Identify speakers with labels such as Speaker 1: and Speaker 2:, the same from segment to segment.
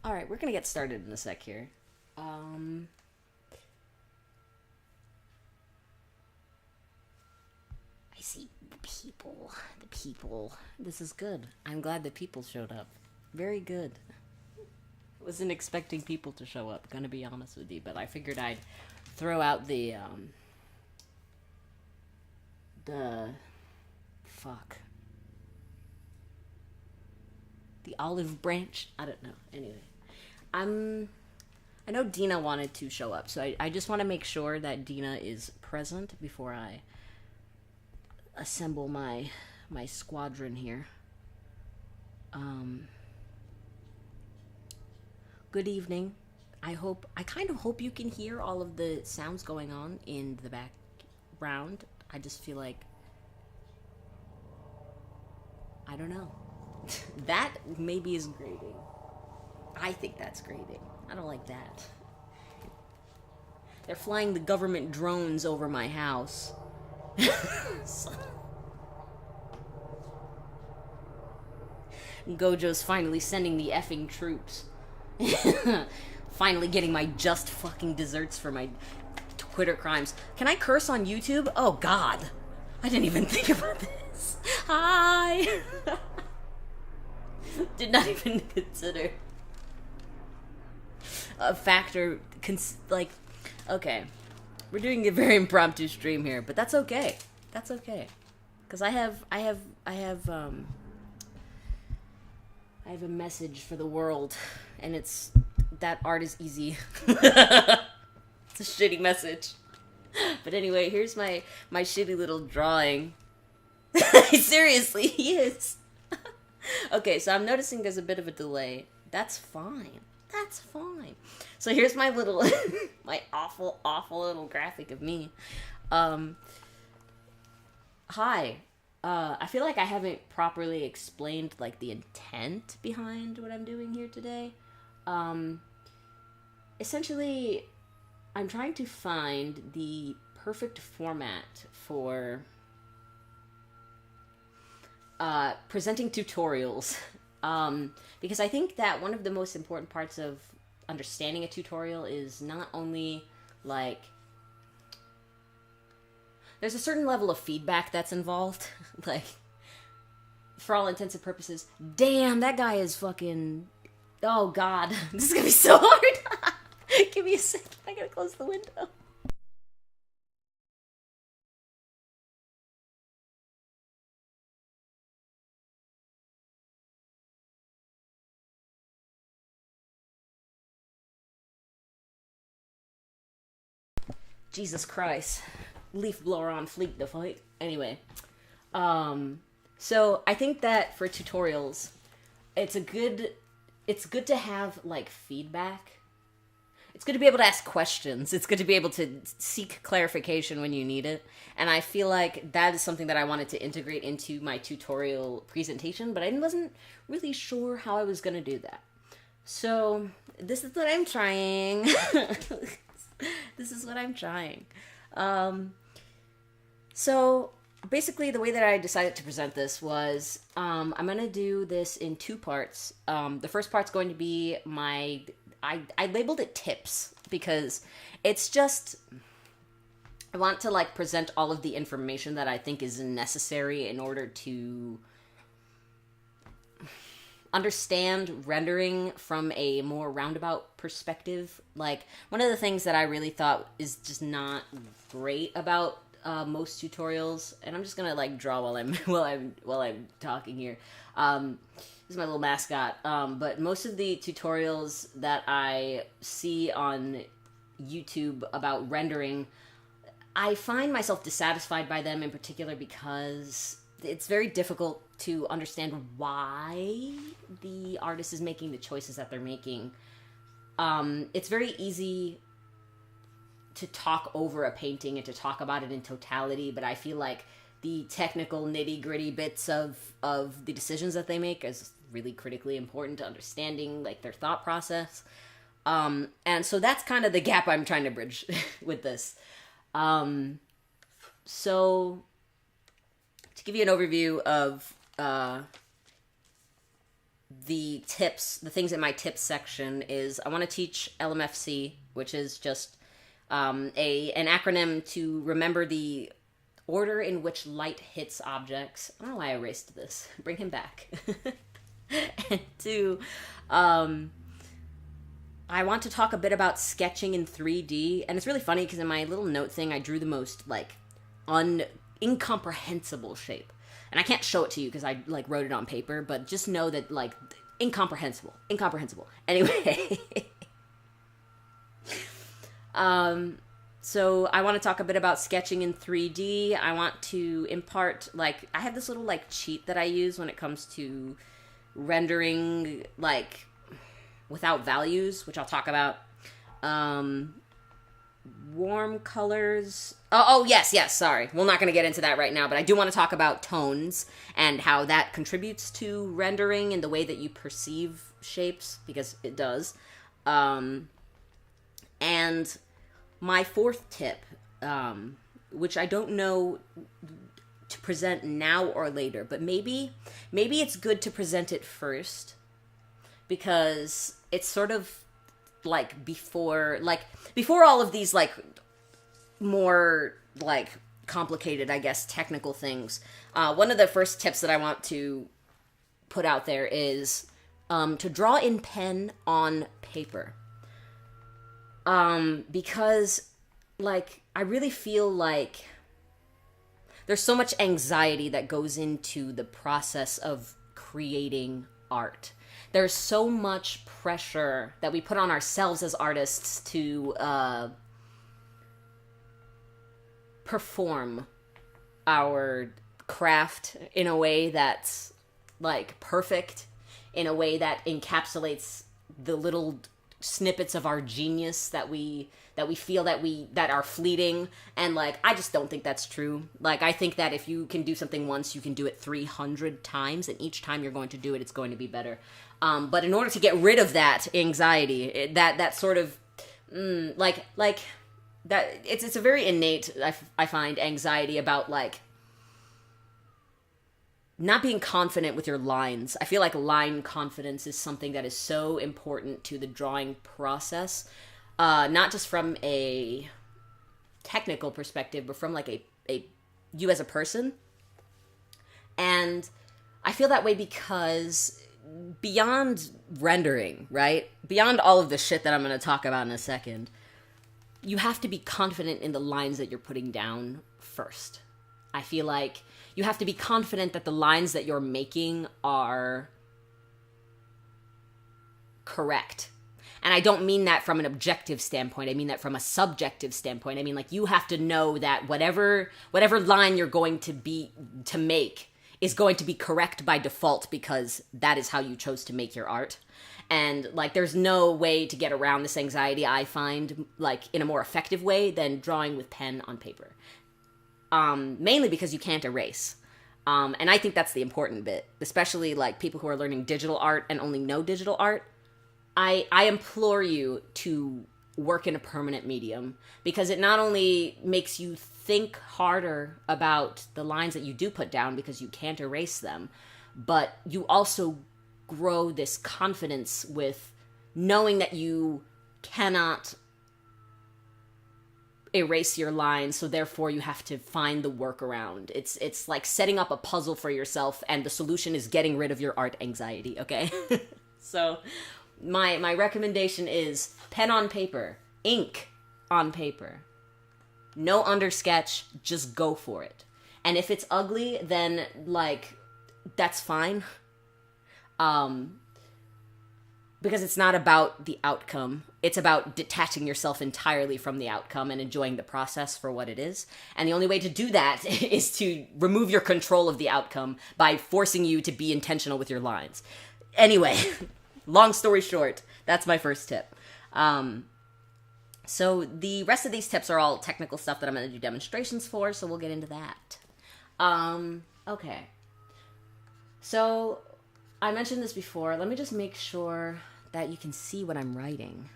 Speaker 1: All right, we're gonna get started in a sec here. Um, I see people. The people. This is good. I'm glad the people showed up. Very good. Wasn't expecting people to show up. Gonna be honest with you, but I figured I'd throw out the fuck the olive branch. I don't know. Anyway, I'm. I know Dina wanted to show up, so I just want to make sure that Dina is present before I assemble my squadron here. Um, Good evening. I kind of hope you can hear all of the sounds going on in the background. I just feel like I don't know. That maybe is grating. I think that's grating. I don't like that. They're flying the government drones over my house. Gojo's finally sending the effing troops. Finally getting my just fucking desserts for my Twitter crimes. Can I curse on YouTube? Oh god. I didn't even think about this. Hi. Did not even consider a factor. Like, okay. We're doing a very impromptu stream here, but that's okay. That's okay. Because I have a message for the world, and it's that art is easy. It's a shitty message. But anyway, here's my shitty little drawing. Seriously, he is. Okay, so I'm noticing there's a bit of a delay. That's fine. That's fine. So here's my little, my awful little graphic of me. Um, Hi. I feel like I haven't properly explained like the intent behind what I'm doing here today. Um, Essentially, I'm trying to find the perfect format for presenting tutorials. Because I think that one of the most important parts of understanding a tutorial is not only like there's a certain level of feedback that's involved. Like, for all intents and purposes, damn, that guy is fucking. Oh god, this is gonna be so hard. Give me a second. I gotta close the window. Jesus Christ. Leaf blower on fleek to fight. Anyway, so I think that for tutorials, it's a good it's good to have like feedback. It's good to be able to ask questions. It's good to be able to seek clarification when you need it. And I feel like that is something that I wanted to integrate into my tutorial presentation, but I wasn't really sure how I was going to do that. So, this is what I'm trying. This is what I'm trying. Um, so basically, the way that I decided to present this was I'm going to do this in two parts. The first part's going to be I labeled it tips because it's just I want to like present all of the information that I think is necessary in order to understand rendering from a more roundabout perspective. Like one of the things that I really thought is just not great about most tutorials, and I'm just gonna like draw while I'm while I'm talking here. This is my little mascot. But most of the tutorials that I see on YouTube about rendering, I find myself dissatisfied by them in particular because it's very difficult to understand why the artist is making the choices that they're making. It's very easy to talk over a painting and to talk about it in totality, but I feel like the technical nitty gritty bits of the decisions that they make is really critically important to understanding like their thought process. And so that's kind of the gap I'm trying to bridge with this. So to give you an overview of the tips, the things in my tips section is I want to teach LMFC, which is just an acronym to remember the order in which light hits objects. I don't know why I erased this. Bring him back. And two, I want to talk a bit about sketching in 3D, and it's really funny because in my little note thing, I drew the most like incomprehensible shape, and I can't show it to you because I like wrote it on paper. But just know that like incomprehensible. Anyway, so I want to talk a bit about sketching in 3D. I want to impart like I have this little like cheat that I use when it comes to rendering like without values, which I'll talk about. Warm colors. Oh, yes, sorry. We're not going to get into that right now, but I do want to talk about tones and how that contributes to rendering and the way that you perceive shapes, because it does. And my fourth tip, which I don't know to present now or later, but maybe it's good to present it first, because it's sort of like before all of these like more like complicated, I guess, technical things. One of the first tips that I want to put out there is to draw in pen on paper. Because like I really feel like there's so much anxiety that goes into the process of creating art. There's so much pressure that we put on ourselves as artists to perform our craft in a way that's like perfect, in a way that encapsulates the little snippets of our genius that we feel that are fleeting. And like I just don't think that's true. Like I think that if you can do something once, you can do it 300 times, and each time you're going to do it, it's going to be better. But in order to get rid of that anxiety, that sort of like that, it's a very innate, I find, anxiety about like not being confident with your lines. I feel like line confidence is something that is so important to the drawing process, not just from a technical perspective, but from like a you as a person. And I feel that way because beyond rendering, right? Beyond all of the shit that I'm going to talk about in a second, you have to be confident in the lines that you're putting down first. I feel like you have to be confident that the lines that you're making are correct. And I don't mean that from an objective standpoint. I mean that from a subjective standpoint. I mean, like, you have to know that whatever line you're going to make is going to be correct by default, because that is how you chose to make your art. And like, there's no way to get around this anxiety, I find, like, in a more effective way than drawing with pen on paper. Mainly because you can't erase. And I think that's the important bit, especially like people who are learning digital art and only know digital art. I implore you to work in a permanent medium, because it not only makes you think harder about the lines that you do put down because you can't erase them, but you also grow this confidence with knowing that you cannot erase your lines, so therefore you have to find the workaround. It's like setting up a puzzle for yourself, and the solution is getting rid of your art anxiety, okay? So my recommendation is pen on paper, ink on paper. No undersketch, just go for it. And if it's ugly, then like that's fine. Because it's not about the outcome. It's about detaching yourself entirely from the outcome and enjoying the process for what it is. And the only way to do that is to remove your control of the outcome by forcing you to be intentional with your lines. Anyway, long story short, that's my first tip. So the rest of these tips are all technical stuff that I'm going to do demonstrations for, so we'll get into that. Okay. So I mentioned this before. Let me just make sure that you can see what I'm writing.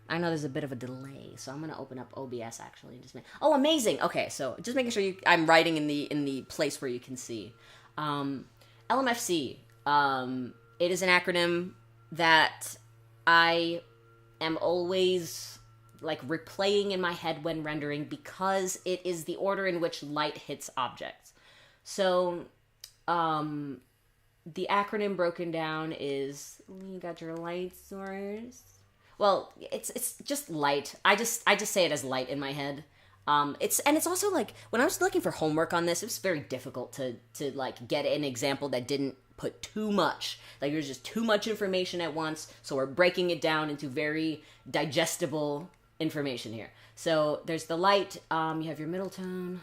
Speaker 1: I know there's a bit of a delay, so I'm going to open up OBS actually. And just oh, amazing. Okay, so just making sure I'm writing in the place where you can see. LMFC. It is an acronym that I am always like replaying in my head when rendering because it is the order in which light hits objects. So, the acronym broken down is, you got your light source. Well, it's just light. I just say it as light in my head. It's also like when I was looking for homework on this, it was very difficult to like get an example that didn't put too much. Like there's just too much information at once, so we're breaking it down into very digestible information here. So there's the light. You have your middle tone.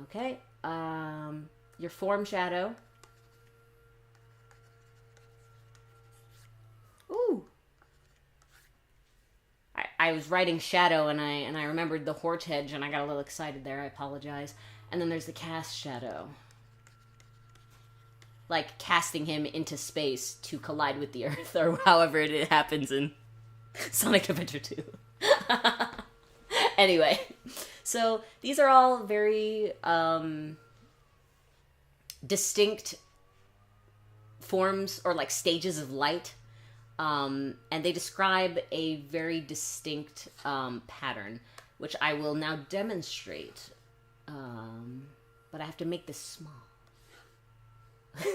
Speaker 1: Okay. Your form shadow. Ooh. I was writing shadow and I remembered the Horthedge and I got a little excited there. I apologize. And then there's the cast shadow. Like casting him into space to collide with the Earth or however it happens in Sonic Adventure 2. Anyway, so these are all very distinct forms or like stages of light. And they describe a very distinct pattern, which I will now demonstrate. But I have to make this small.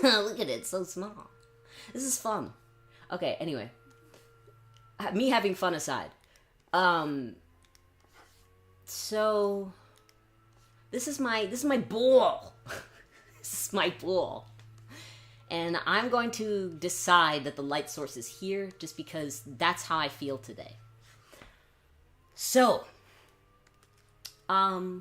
Speaker 1: Look at it, so small. This is fun. Okay, anyway. Me having fun aside. So this is my ball. This is my ball. And I'm going to decide that the light source is here just because that's how I feel today. So, I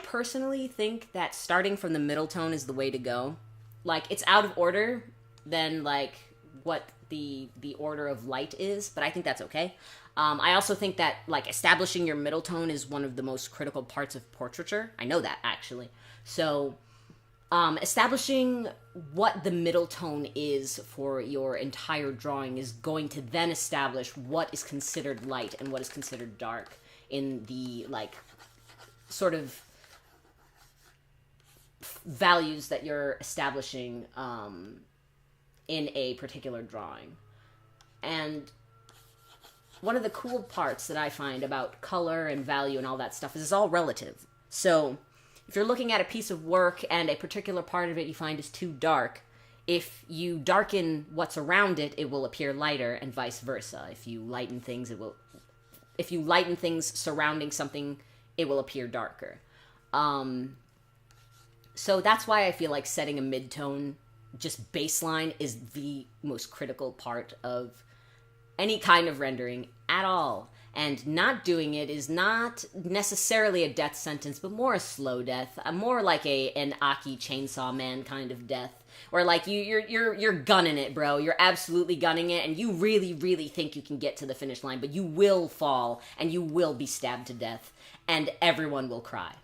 Speaker 1: personally think that starting from the middle tone is the way to go. Like, it's out of order than, like, what the order of light is, but I think that's okay. I also think that, like, establishing your middle tone is one of the most critical parts of portraiture. I know that, actually. So, establishing what the middle tone is for your entire drawing is going to then establish what is considered light and what is considered dark in the, like, sort of values that you're establishing in a particular drawing. And one of the cool parts that I find about color and value and all that stuff is it's all relative. So if you're looking at a piece of work and a particular part of it you find is too dark, if you darken what's around it, it will appear lighter, and vice versa. If you lighten things, surrounding something, it will appear darker. So that's why I feel like setting a mid-tone, just baseline, is the most critical part of any kind of rendering at all. And not doing it is not necessarily a death sentence, but more a slow death, more like an Aki Chainsaw Man kind of death, where like you're gunning it, bro. You're absolutely gunning it, and you really, really think you can get to the finish line, but you will fall and you will be stabbed to death, and everyone will cry.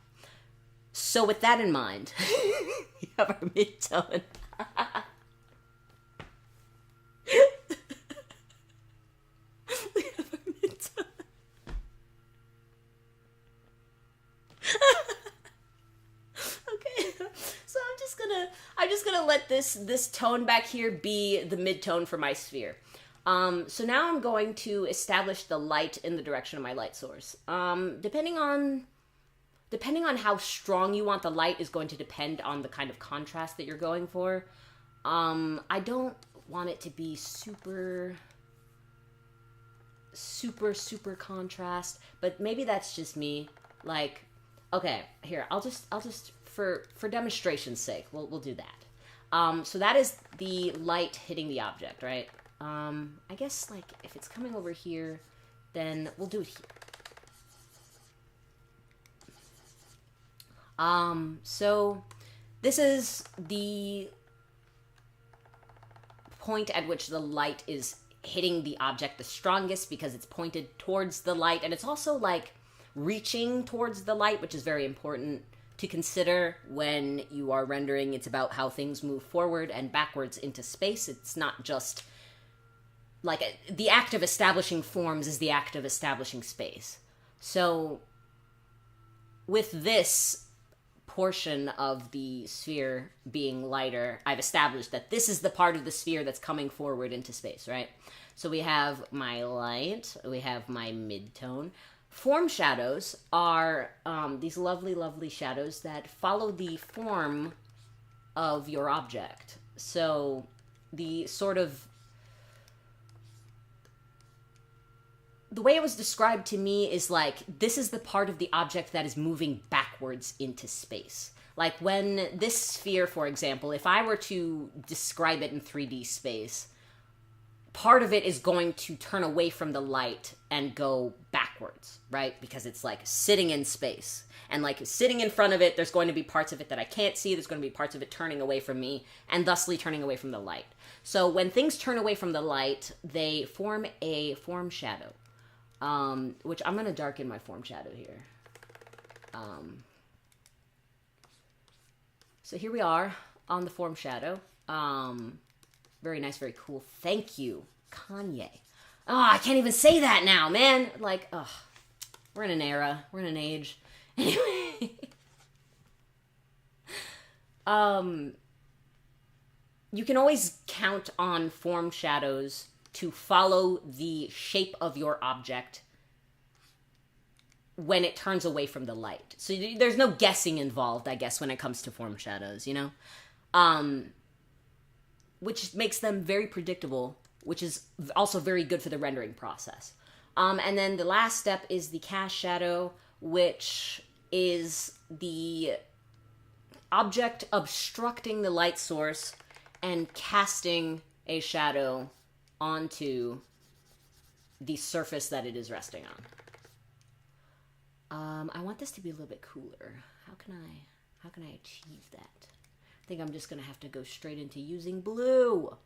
Speaker 1: So with that in mind, we have our mid-tone. We have our mid-tone. Okay, so I'm just gonna let this tone back here be the mid-tone for my sphere. So now I'm going to establish the light in the direction of my light source. Depending on how strong you want the light is going to depend on the kind of contrast that you're going for. I don't want it to be super contrast, but maybe that's just me. Like, okay, here, I'll just for demonstration's sake, we'll do that. So that is the light hitting the object, right? I guess, like, if it's coming over here, then we'll do it here. So this is the point at which the light is hitting the object the strongest because it's pointed towards the light, and it's also like reaching towards the light, which is very important to consider when you are rendering. It's about how things move forward and backwards into space. It's not just like the act of establishing forms is the act of establishing space. So with this portion of the sphere being lighter, I've established that this is the part of the sphere that's coming forward into space, right? So we have my light, we have my midtone. Form shadows are these lovely, lovely shadows that follow the form of your object. So the sort of the way it was described to me is like, this is the part of the object that is moving backwards into space. Like when this sphere, for example, if I were to describe it in 3D space, part of it is going to turn away from the light and go backwards, right? Because it's like sitting in space. And like sitting in front of it, there's going to be parts of it that I can't see. There's going to be parts of it turning away from me and thusly turning away from the light. So when things turn away from the light, they form a form shadow. Which I'm going to darken my form shadow here. So here we are on the form shadow. Very nice, very cool. Thank you, Kanye. Oh, I can't even say that now, man. Like, we're in an era. We're in an age. Anyway. You can always count on form shadows to follow the shape of your object when it turns away from the light. So there's no guessing involved, I guess, when it comes to form shadows, you know? Which makes them very predictable, which is also very good for the rendering process. And then the last step is the cast shadow, which is the object obstructing the light source and casting a shadow onto the surface that it is resting on. I want this to be a little bit cooler. How can I achieve that? I think I'm just gonna have to go straight into using blue.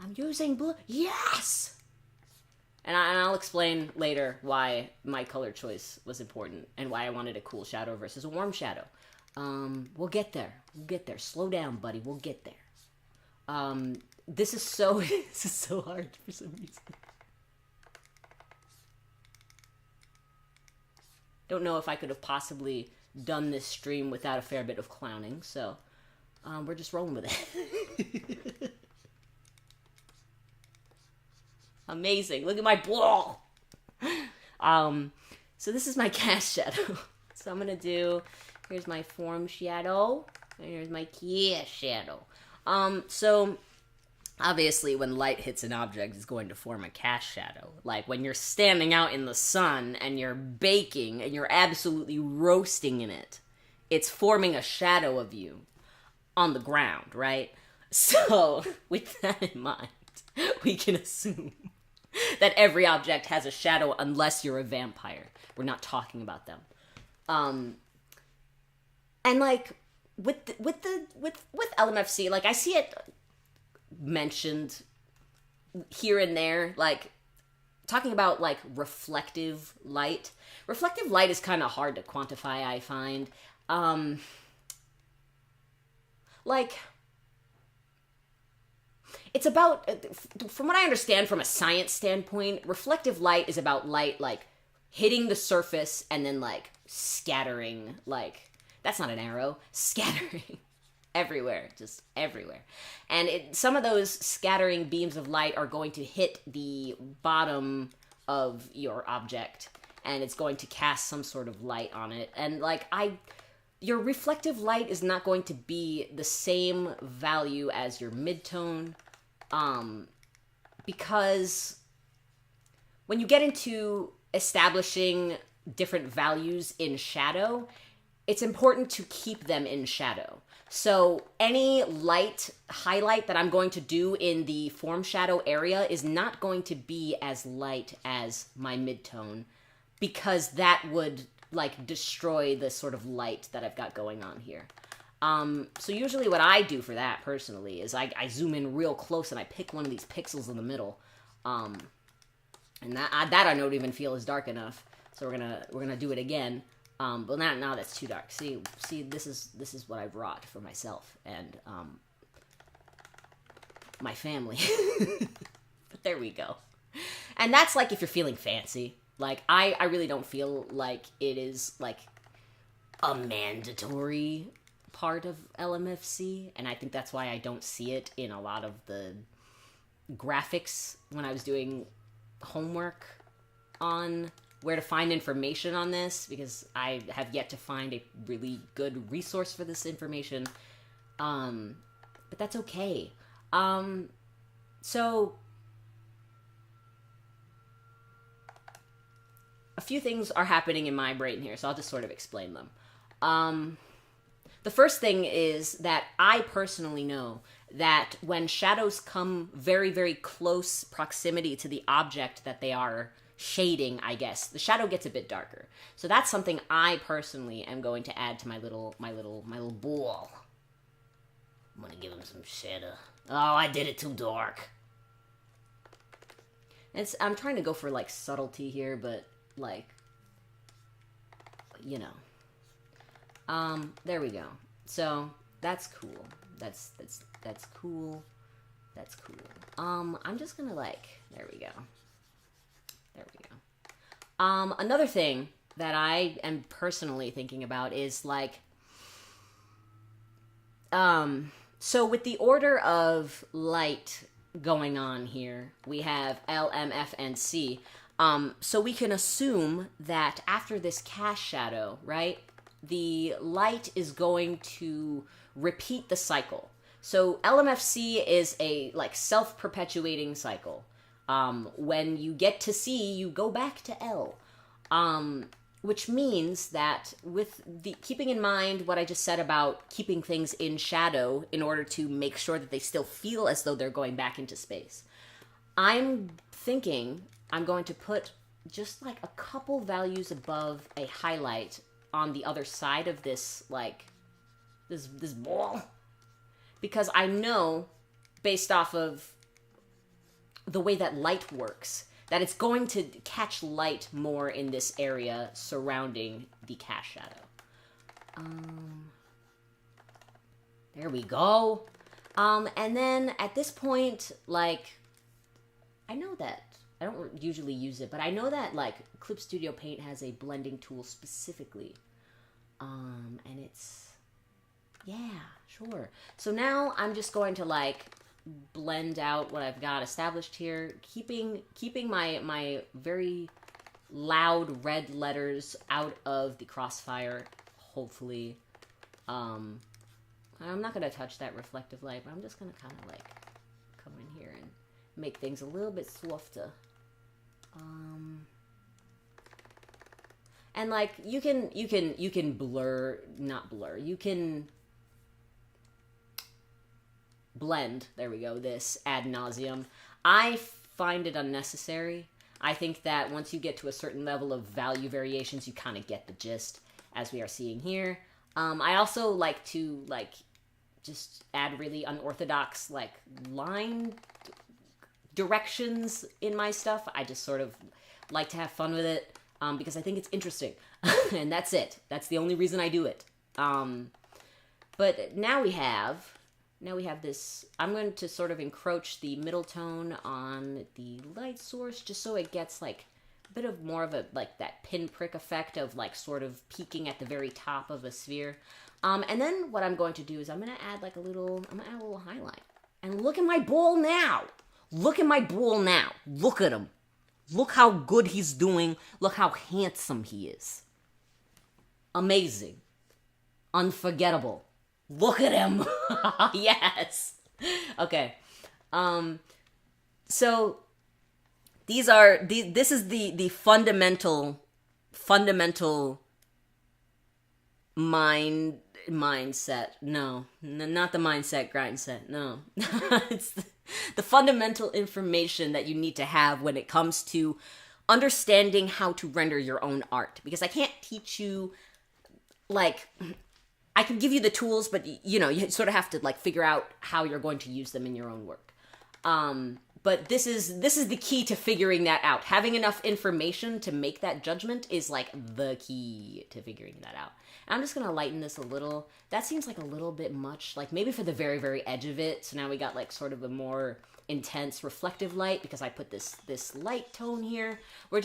Speaker 1: I'm using blue. Yes! And I'll explain later why my color choice was important and why I wanted a cool shadow versus a warm shadow. We'll get there. We'll get there. Slow down, buddy. We'll get there. This is so hard for some reason. Don't know if I could have possibly done this stream without a fair bit of clowning, so we're just rolling with it. Amazing. Look at my ball. So this is my cast shadow. So I'm gonna do, here's my form shadow, and here's my cast shadow. So obviously when light hits an object, it's going to form a cast shadow. Like when you're standing out in the sun and you're baking and you're absolutely roasting in it, it's forming a shadow of you on the ground, right? So with that in mind, we can assume that every object has a shadow unless you're a vampire. We're not talking about them. And like with LMFC, like I see it mentioned here and there, like talking about like reflective light. Reflective light is kind of hard to quantify, I find. Like it's about, from what I understand from a science standpoint, reflective light is about light like hitting the surface and then like scattering, like that's not an arrow, scattering everywhere, just everywhere. And some of those scattering beams of light are going to hit the bottom of your object and it's going to cast some sort of light on it. And like your reflective light is not going to be the same value as your midtone, because when you get into establishing different values in shadow, it's important to keep them in shadow. So any light highlight that I'm going to do in the form shadow area is not going to be as light as my midtone, because that would like destroy the sort of light that I've got going on here. So usually what I do for that personally is I zoom in real close and I pick one of these pixels in the middle. And that I don't even feel is dark enough. So we're gonna do it again. But now that's too dark. See, this is what I wrought for myself and my family. But there we go. And that's like if you're feeling fancy. Like, I really don't feel like it is, like, a mandatory part of LMFC, and I think that's why I don't see it in a lot of the graphics when I was doing homework on where to find information on this, because I have yet to find a really good resource for this information. But that's okay. So a few things are happening in my brain here, so I'll just sort of explain them. The first thing is that I personally know that when shadows come very, very close proximity to the object that they are shading, I guess, the shadow gets a bit darker. So that's something I personally am going to add to my little ball. I'm gonna give him some shadow. Oh, I did it too dark. I'm trying to go for, like, subtlety here, but, like, you know. There we go. So that's cool. That's cool. That's cool. I'm just gonna, like, there we go. There we go. Another thing that I am personally thinking about is, like, so with the order of light going on here, we have L, M, F, and C. So we can assume that after this cast shadow, right, the light is going to repeat the cycle. So LMFC is a, like, self-perpetuating cycle. When you get to C, you go back to L. Which means that with the keeping in mind what I just said about keeping things in shadow in order to make sure that they still feel as though they're going back into space, I'm thinking I'm going to put just, like, a couple values above a highlight on the other side of this, like, this ball. Because I know, based off of the way that light works, that it's going to catch light more in this area surrounding the cast shadow. There we go. And then at this point, like, I know that I don't usually use it, but I know that, like, Clip Studio Paint has a blending tool specifically. And it's, yeah, sure. So now I'm just going to, like, blend out what I've got established here, keeping my very loud red letters out of the crossfire, hopefully. I'm not going to touch that reflective light, but I'm just going to kind of, like, come in here and make things a little bit softer. And, like, you can blur, not blur, you can blend, there we go, this ad nauseum. I find it unnecessary. I think that once you get to a certain level of value variations, you kind of get the gist, as we are seeing here. I also like to, like, just add really unorthodox, like, line directions in my stuff. I just sort of like to have fun with it, because I think it's interesting. And that's it. That's the only reason I do it. But now we have this, I'm going to sort of encroach the middle tone on the light source just so it gets, like, a bit of more of a, like, that pinprick effect of, like, sort of peaking at the very top of a sphere. And then what I'm going to do is I'm going to add, like, a little highlight. And look at my ball now! Look at my ball now! Look at him! Look how good he's doing. Look how handsome he is. Amazing. Unforgettable. Look at him. Yes. Okay. So this is the fundamental mindset. No, not the mindset grind set. No. It's the fundamental information that you need to have when it comes to understanding how to render your own art. Because I can't teach you, like, I can give you the tools, but, you know, you sort of have to, like, figure out how you're going to use them in your own work. but this is the key to figuring that out. Having enough information to make that judgment is like the key to figuring that out. I'm just gonna lighten this a little. That seems like a little bit much, like maybe for the very, very edge of it. So now we got like sort of a more intense reflective light because I put this light tone here. We're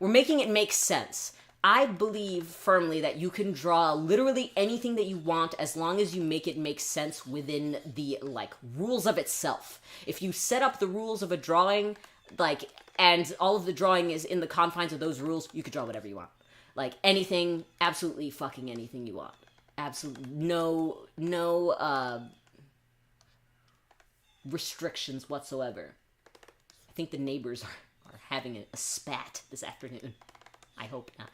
Speaker 1: making it make sense. I believe firmly that you can draw literally anything that you want as long as you make it make sense within the like rules of itself. If you set up the rules of a drawing, like, and all of the drawing is in the confines of those rules, you could draw whatever you want. Like anything, absolutely fucking anything you want. Absolutely no restrictions whatsoever. I think the neighbors are having a spat this afternoon. I hope not.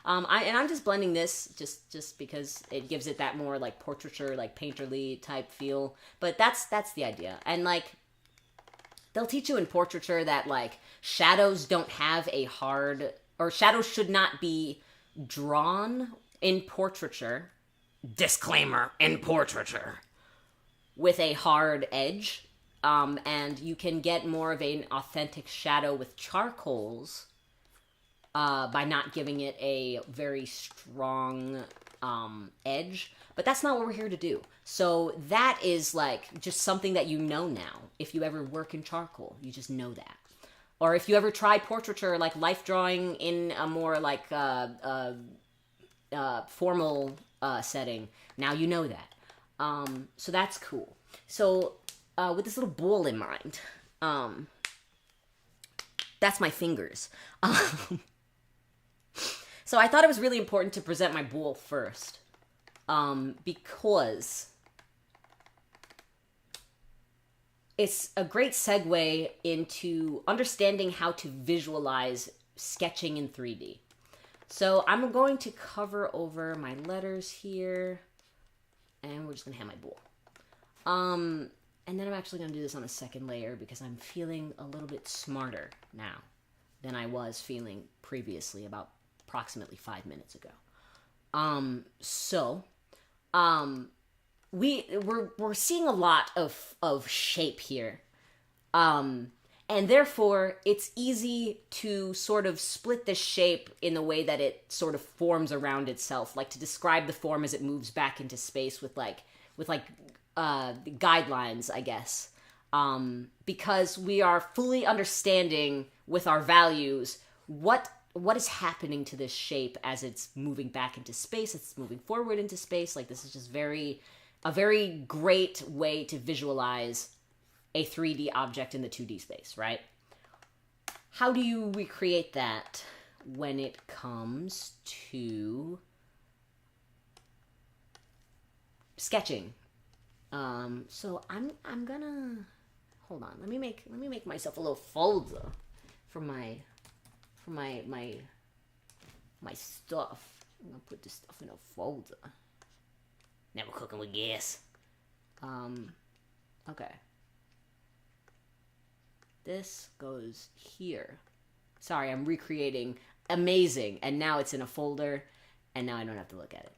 Speaker 1: I'm just blending this just because it gives it that more like portraiture, like painterly type feel. But that's the idea. And like they'll teach you in portraiture that like shadows don't have a hard, or shadows should not be drawn in portraiture. Disclaimer, in portraiture. With a hard edge. And you can get more of an authentic shadow with charcoals by not giving it a very strong edge. But that's not what we're here to do. So that is like just something that you know now. If you ever work in charcoal, you just know that. Or if you ever try portraiture, like life drawing in a more like formal setting, now you know that. So that's cool. So with this little bowl in mind, that's my fingers. So I thought it was really important to present my bowl first, because it's a great segue into understanding how to visualize sketching in 3D. So I'm going to cover over my letters here, and we're just going to have my bowl. And then I'm actually going to do this on a second layer because I'm feeling a little bit smarter now than I was feeling previously about approximately 5 minutes ago. We're seeing a lot of shape here. And therefore, it's easy to sort of split the shape in the way that it sort of forms around itself, like to describe the form as it moves back into space with guidelines, I guess. Because we are fully understanding with our values what is happening to this shape as it's moving back into space, it's moving forward into space. Like, this is just a very great way to visualize a 3D object in the 2D space, right? How do you recreate that when it comes to sketching? So I'm gonna hold on. Let me make myself a little folder for my stuff. I'm gonna put this stuff in a folder. Never cooking with gas. Okay. This goes here. Sorry, I'm recreating. Amazing. And now it's in a folder, and now I don't have to look at it.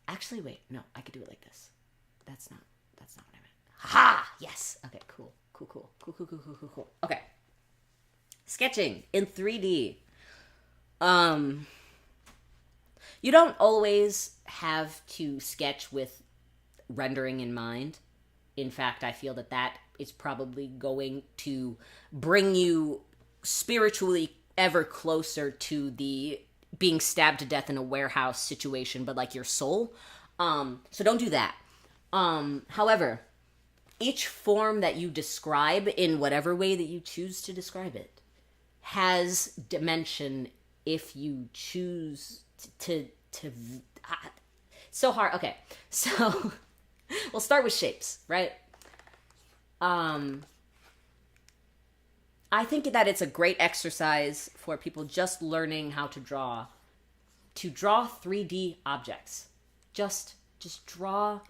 Speaker 1: Actually, wait. No, I could do it like this. That's not what I meant. Ha! Yes. Okay, cool. Cool. Okay. Sketching in 3D. You don't always have to sketch with rendering in mind. In fact, I feel that is probably going to bring you spiritually ever closer to the being stabbed to death in a warehouse situation, but like your soul. So don't do that. However, each form that you describe in whatever way that you choose to describe it has dimension if you choose to so hard. Okay, so we'll start with shapes, right? I think that it's a great exercise for people just learning how to draw 3D objects. Just draw.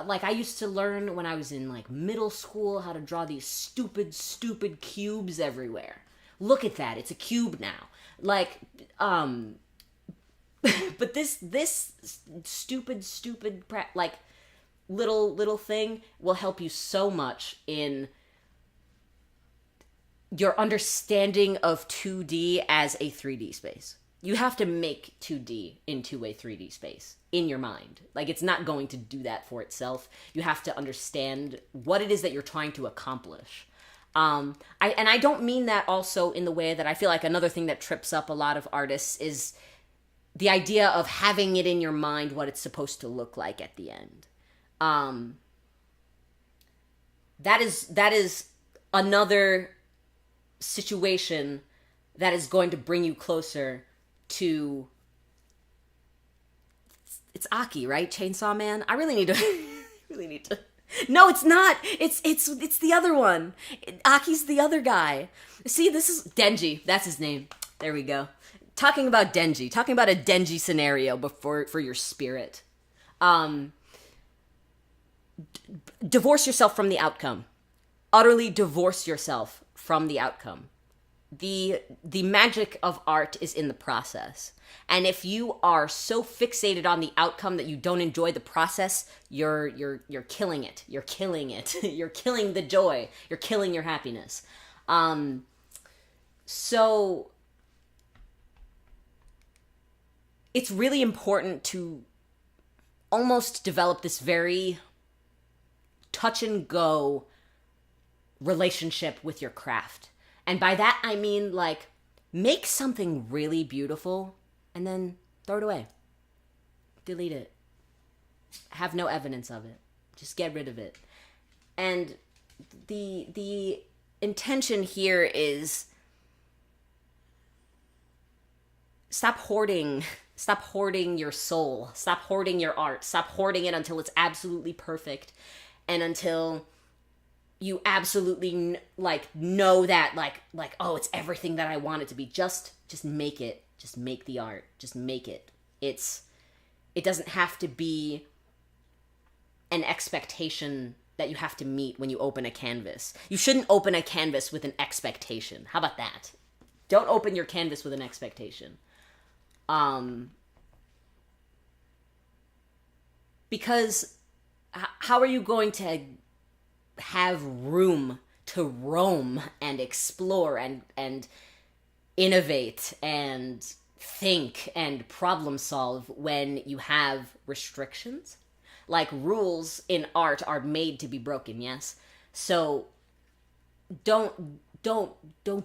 Speaker 1: Like, I used to learn when I was in like middle school how to draw these stupid cubes everywhere. Look at that, it's a cube now. Like, but this stupid like little thing will help you so much in your understanding of 2D as a 3D space. You have to make 2D into a 3D space in your mind. Like, it's not going to do that for itself. You have to understand what it is that you're trying to accomplish. I don't mean that also in the way that I feel like another thing that trips up a lot of artists is the idea of having it in your mind what it's supposed to look like at the end. That is another situation that is going to bring you closer to, it's Aki, right? Chainsaw Man. I really need to No, it's not. It's the other one. Aki's the other guy. See, this is Denji. That's his name. There we go. Talking about Denji. Talking about a Denji scenario for your spirit. Divorce yourself from the outcome. Utterly divorce yourself from the outcome. The magic of art is in the process. And if you are so fixated on the outcome that you don't enjoy the process, you're killing it. You're killing it. You're killing the joy. You're killing your happiness. So it's really important to almost develop this very touch and go relationship with your craft. And by that, I mean, like, make something really beautiful and then throw it away. Delete it. Have no evidence of it. Just get rid of it. And the intention here is stop hoarding your soul. Stop hoarding your art. Stop hoarding it until it's absolutely perfect and until you absolutely know that like oh, it's everything that I want it to be. Just make it. Just make the art. Just make it. It doesn't have to be an expectation that you have to meet when you open a canvas. You shouldn't open a canvas with an expectation. How about that? Don't open your canvas with an expectation. Because how are you going to have room to roam and explore and innovate and think and problem solve when you have restrictions? Like, rules in art are made to be broken, yes? So don't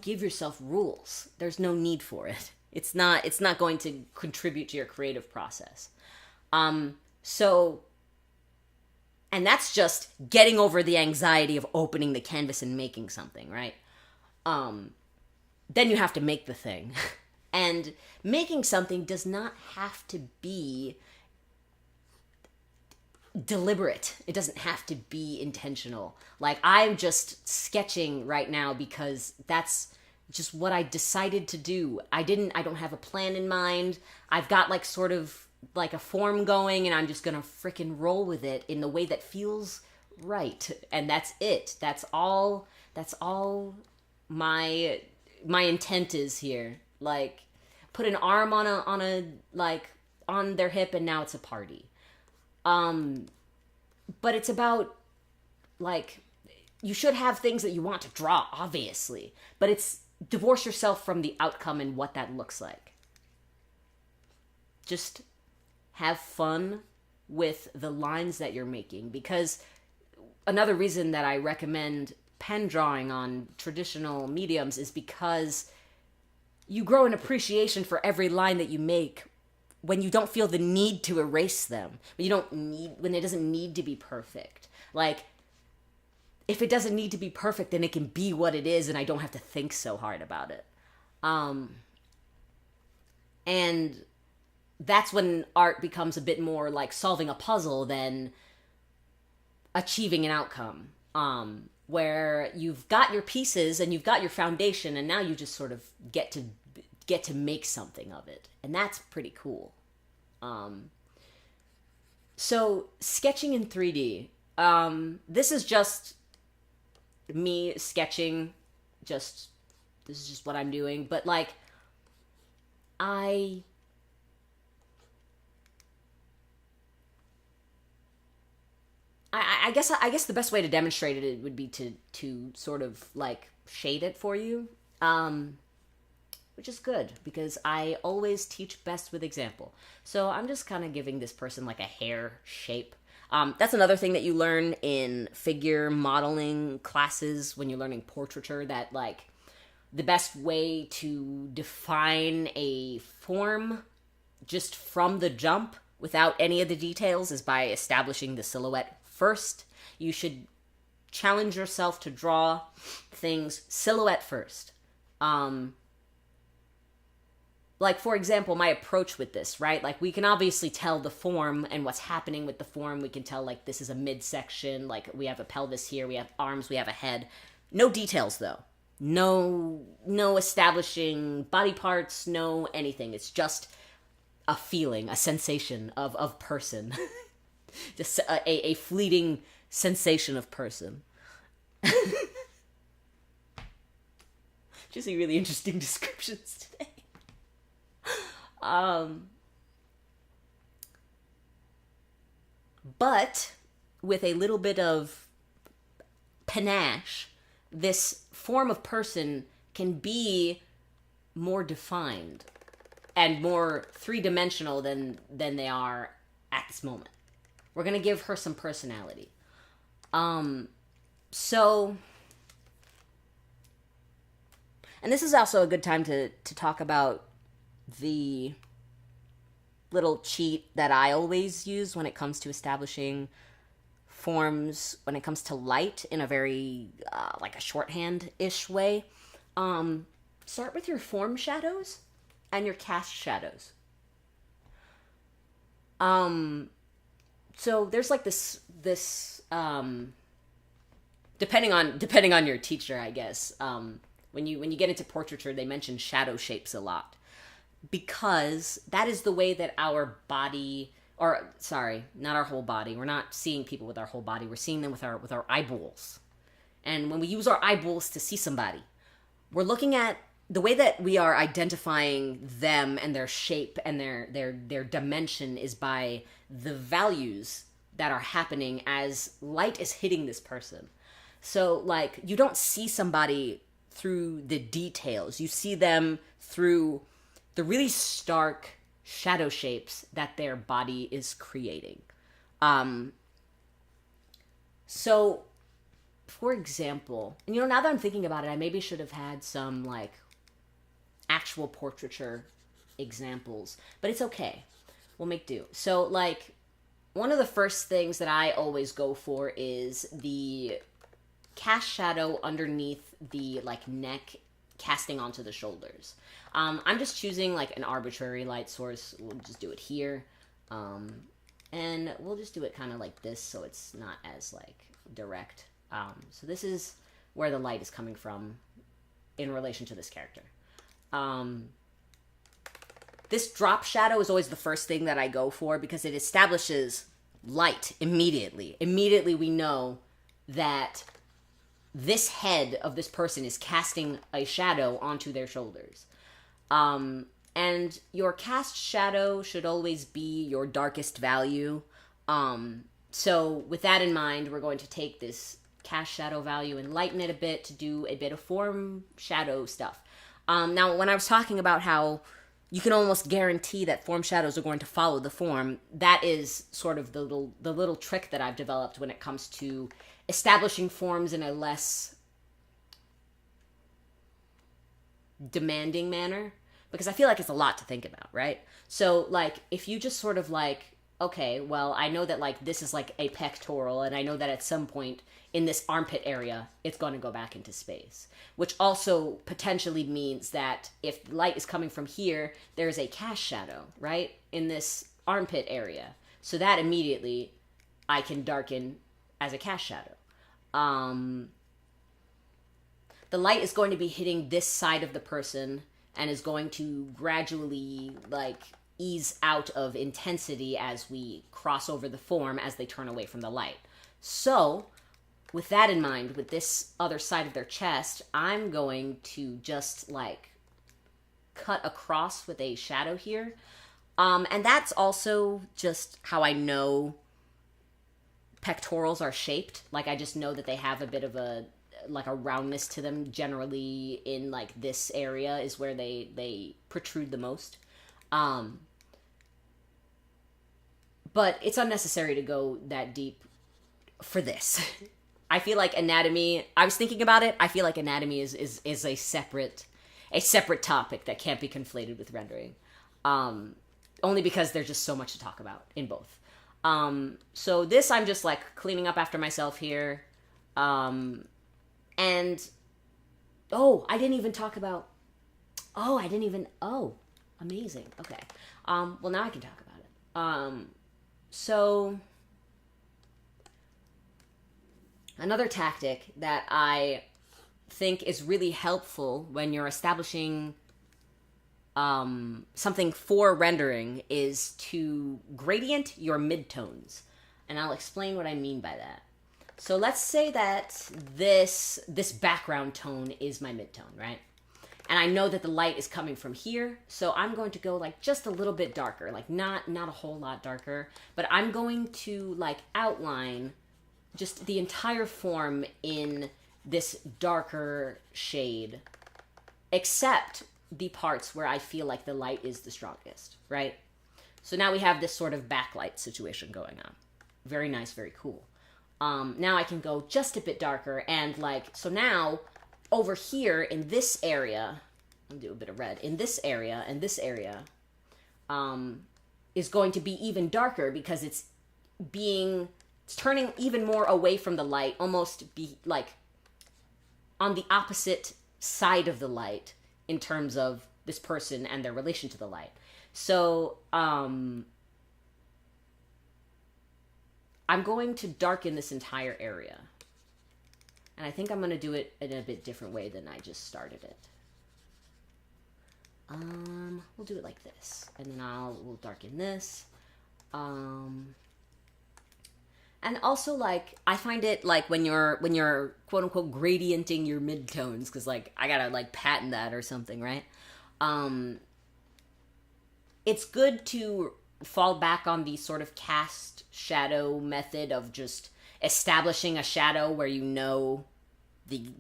Speaker 1: give yourself rules. There's no need for it. It's not going to contribute to your creative process. And that's just getting over the anxiety of opening the canvas and making something, right? Then you have to make the thing. And making something does not have to be deliberate. It doesn't have to be intentional. Like, I'm just sketching right now because that's just what I decided to do. I don't have a plan in mind. I've got like sort of like a form going and I'm just gonna frickin' roll with it in the way that feels right. And that's it. That's all my intent is here. Like, put an arm on their hip and now it's a party. But it's about, like, you should have things that you want to draw, obviously, but it's divorce yourself from the outcome and what that looks like. Just have fun with the lines that you're making, because another reason that I recommend pen drawing on traditional mediums is because you grow an appreciation for every line that you make when you don't feel the need to erase them. When it doesn't need to be perfect. Like, if it doesn't need to be perfect, then it can be what it is and I don't have to think so hard about it. And that's when art becomes a bit more like solving a puzzle than achieving an outcome. Where you've got your pieces and you've got your foundation and now you just sort of get to make something of it. And that's pretty cool. So sketching in 3D, this is just me sketching, this is just what I'm doing, but like, I I guess the best way to demonstrate it would be to sort of like shade it for you, which is good because I always teach best with example. So I'm just kind of giving this person like a hair shape. That's another thing that you learn in figure modeling classes when you're learning portraiture, that like the best way to define a form just from the jump without any of the details is by establishing the silhouette first. You should challenge yourself to draw things silhouette first. Like, for example, my approach with this, right? Like, we can obviously tell the form and what's happening with the form. We can tell, like, this is a midsection. Like, we have a pelvis here. We have arms. We have a head. No details, though. No establishing body parts. No anything. It's just a feeling, a sensation of person. Just a fleeting sensation of person. Just really interesting descriptions today. But with a little bit of panache, this form of person can be more defined and more three-dimensional than they are at this moment. We're going to give her some personality. So, and this is also a good time to talk about the little cheat that I always use when it comes to establishing forms, when it comes to light in a very, like a shorthand-ish way. Start with your form shadows and your cast shadows. So there's like this depending on your teacher, I guess. When you get into portraiture, they mention shadow shapes a lot, because that is the way that our body, or sorry, not our whole body. We're not seeing people with our whole body. We're seeing them with our eyeballs. And when we use our eyeballs to see somebody, we're looking at the way that we are identifying them and their shape and their dimension is by the values that are happening as light is hitting this person. So, like, you don't see somebody through the details. You see them through the really stark shadow shapes that their body is creating. So, for example, and now that I'm thinking about it, I maybe should have had some, like, actual portraiture examples, but it's okay. We'll make do. So, like, one of the first things that I always go for is the cast shadow underneath the, like, neck casting onto the shoulders. I'm just choosing, like, an arbitrary light source. We'll just do it here. And we'll just do it kind of like this so it's not as, like, direct. So this is where the light is coming from in relation to this character. This drop shadow is always the first thing that I go for because it establishes light immediately. Immediately we know that this head of this person is casting a shadow onto their shoulders. And your cast shadow should always be your darkest value. So with that in mind, we're going to take this cast shadow value and lighten it a bit to do a bit of form shadow stuff. Now, when I was talking about how you can almost guarantee that form shadows are going to follow the form, that is sort of the little trick that I've developed when it comes to establishing forms in a less demanding manner, because I feel like it's a lot to think about, right? So, like, if you just sort of like, okay, well, I know that, like, this is like a pectoral, and I know that at some point in this armpit area, it's going to go back into space, which also potentially means that if light is coming from here, there's a cast shadow, right, in this armpit area. So that immediately I can darken as a cast shadow. The light is going to be hitting this side of the person and is going to gradually, like, ease out of intensity as we cross over the form as they turn away from the light. So, with that in mind, with this other side of their chest, I'm going to just, like, cut across with a shadow here. And that's also just how I know pectorals are shaped. Like, I just know that they have a bit of a, like, a roundness to them. Generally in, like, this area is where they protrude the most. But it's unnecessary to go that deep for this. I feel like anatomy, I was thinking about it, I feel like anatomy is a separate topic that can't be conflated with rendering. Only because there's just so much to talk about in both. So this, I'm just like cleaning up after myself here. And, I didn't even talk about, amazing. Okay. Well, now I can talk about it. So another tactic that I think is really helpful when you're establishing something for rendering is to gradient your midtones. And I'll explain what I mean by that. So let's say that this background tone is my midtone, right? And I know that the light is coming from here, so I'm going to go like just a little bit darker, like not a whole lot darker, but I'm going to like outline just the entire form in this darker shade, except the parts where I feel like the light is the strongest, right? So now we have this sort of backlight situation going on. Very nice, very cool. Now I can go just a bit darker, and like, so now over here in this area, I'll do a bit of red, in this area and this area, is going to be even darker because it's turning even more away from the light, almost be like on the opposite side of the light in terms of this person and their relation to the light. So, I'm going to darken this entire area. And I think I'm going to do it in a bit different way than I just started it. We'll do it like this. And then we'll darken this. And also, like, I find it, like, when you're quote-unquote gradienting your midtones, because, like, I gotta, like, patent that or something, right? It's good to fall back on the sort of cast shadow method of just establishing a shadow where you know the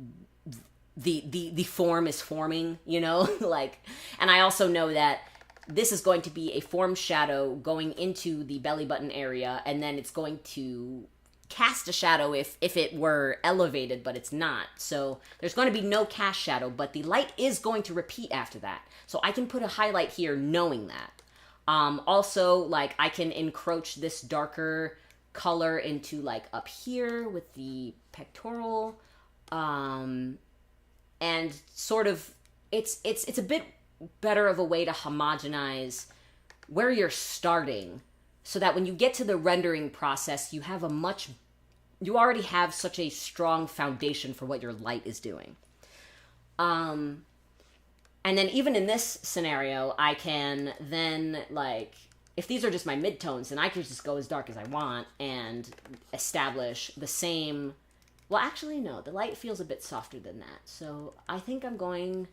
Speaker 1: form is forming, you know? Like, and I also know that this is going to be a formed shadow going into the belly button area, and then it's going to cast a shadow if it were elevated, but it's not. So there's going to be no cast shadow, but the light is going to repeat after that. So I can put a highlight here knowing that. Also, like, I can encroach this darker color into, like, up here with the pectoral, and sort of, it's a bit better of a way to homogenize where you're starting, so that when you get to the rendering process, you already have such a strong foundation for what your light is doing. And then even in this scenario, I can then, like, if these are just my midtones, then I can just go as dark as I want and establish the same... Well, actually, no. The light feels a bit softer than that. So I think I'm going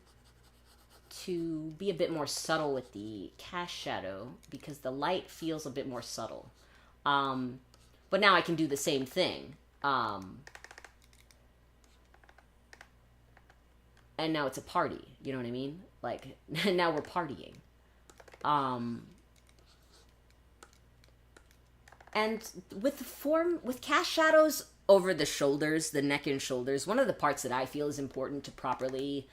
Speaker 1: to be a bit more subtle with the cast shadow because the light feels a bit more subtle. But now I can do the same thing. And now it's a party, you know what I mean? Like, now we're partying. And with cast shadows over the shoulders, the neck and shoulders, one of the parts that I feel is important to properly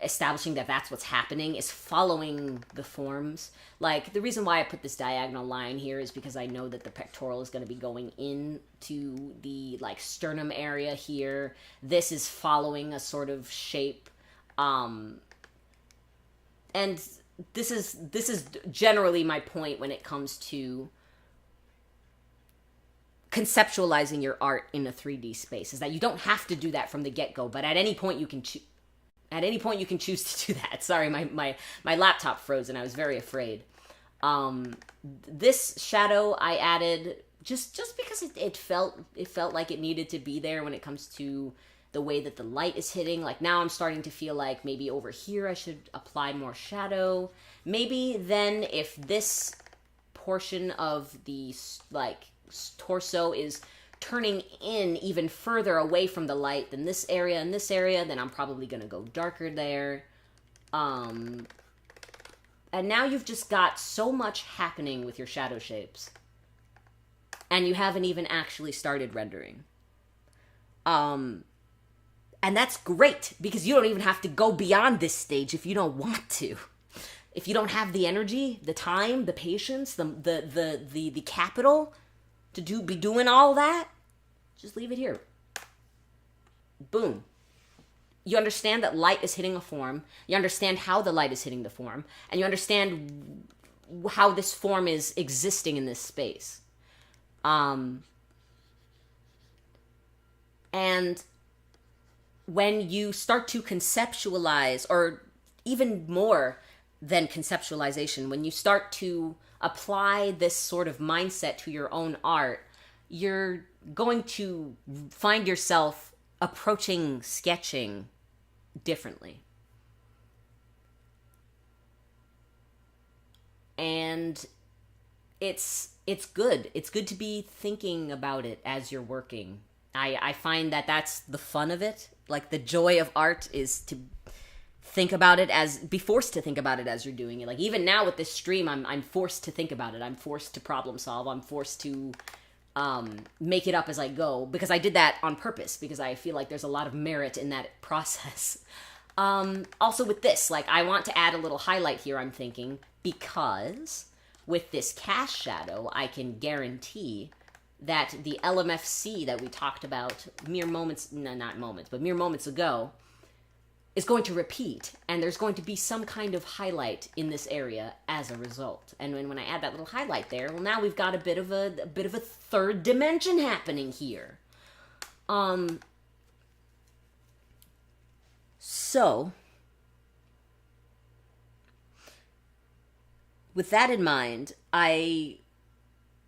Speaker 1: establishing that that's what's happening is following the forms. Like, the reason why I put this diagonal line here is because I know that the pectoral is going to be going into the, like, sternum area here. This is following a sort of shape. And this is generally my point when it comes to conceptualizing your art in a 3D space, is that you don't have to do that from the get-go, but at any point you can choose to do that. Sorry, my laptop froze and I was very afraid. This shadow I added just because it felt like it needed to be there when it comes to the way that the light is hitting. Like, now I'm starting to feel like maybe over here I should apply more shadow. Maybe then if this portion of the, like, torso is turning in even further away from the light than this area and this area, then I'm probably going to go darker there. And now you've just got so much happening with your shadow shapes. And you haven't even actually started rendering. And that's great, because you don't even have to go beyond this stage if you don't want to. If you don't have the energy, the time, the patience, the capital to be doing all that, just leave it here. Boom. You understand that light is hitting a form. You understand how the light is hitting the form. And you understand how this form is existing in this space. And when you start to conceptualize, or even more than conceptualization, when you start to apply this sort of mindset to your own art, you're going to find yourself approaching sketching differently. And it's good. It's good to be thinking about it as you're working. I find that that's the fun of it. Like, the joy of art is to think about it be forced to think about it as you're doing it. Like, even now with this stream, I'm forced to think about it. I'm forced to problem solve. I'm forced to make it up as I go, because I did that on purpose, because I feel like there's a lot of merit in that process. Also with this, like, I want to add a little highlight here, I'm thinking, because with this cast shadow, I can guarantee that the LMFC that we talked about mere moments ago is going to repeat, and there's going to be some kind of highlight in this area as a result. And when I add that little highlight there, well, now we've got a bit of a third dimension happening here. So with that in mind, I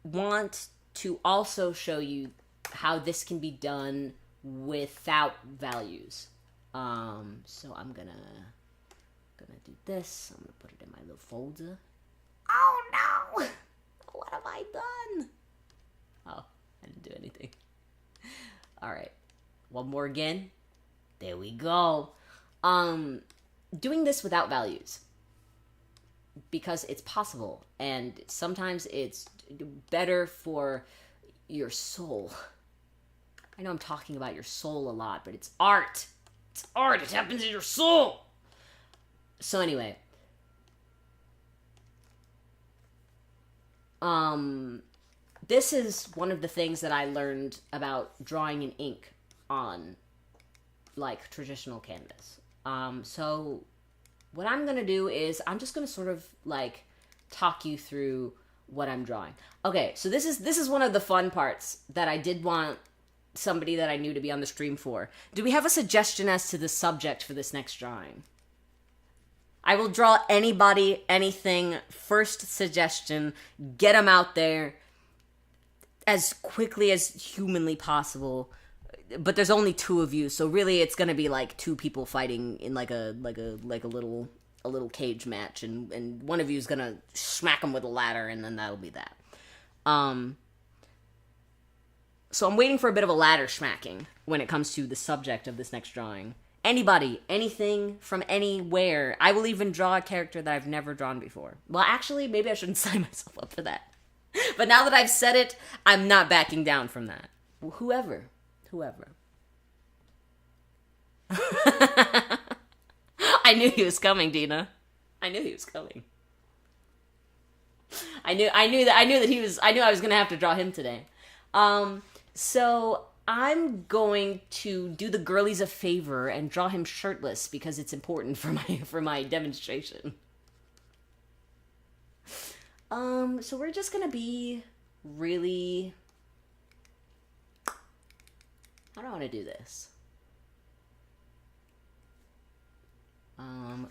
Speaker 1: want to also show you how this can be done without values. So I'm gonna do this. I'm gonna put it in my little folder. Oh no! What have I done? Oh, I didn't do anything. All right, one more again. There we go. Doing this without values, because it's possible, and sometimes it's better for your soul. I know I'm talking about your soul a lot, but it's art. It's art. It happens in your soul. So anyway, this is one of the things that I learned about drawing in ink on, like, traditional canvas. So what I'm gonna do is I'm just gonna sort of, like, talk you through what I'm drawing. Okay, so this is one of the fun parts that I did want somebody that I knew to be on the stream for. Do we have a suggestion as to the subject for this next drawing? I will draw anybody, anything, first suggestion, get them out there as quickly as humanly possible. But there's only two of you, so really it's gonna be like two people fighting in like a little cage match, and one of you is gonna smack them with a ladder, and then that'll be that. So I'm waiting for a bit of a ladder smacking when it comes to the subject of this next drawing. Anybody, anything from anywhere. I will even draw a character that I've never drawn before. Well, actually, maybe I shouldn't sign myself up for that. But now that I've said it, I'm not backing down from that. Whoever. I knew he was coming, Dina. I knew he was coming. I knew I was gonna have to draw him today. So I'm going to do the girlies a favor and draw him shirtless, because it's important for my demonstration. So we're just gonna be really... How do I want to do this?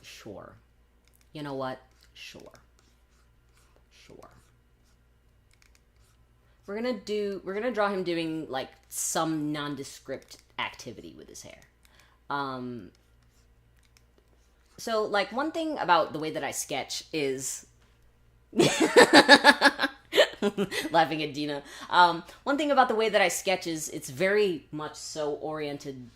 Speaker 1: Sure. You know what? Sure. We're gonna draw him doing, like, some nondescript activity with his hair. So, like, one thing about the way that I sketch is Laughing at Dina. One thing about the way that I sketch is it's very much so oriented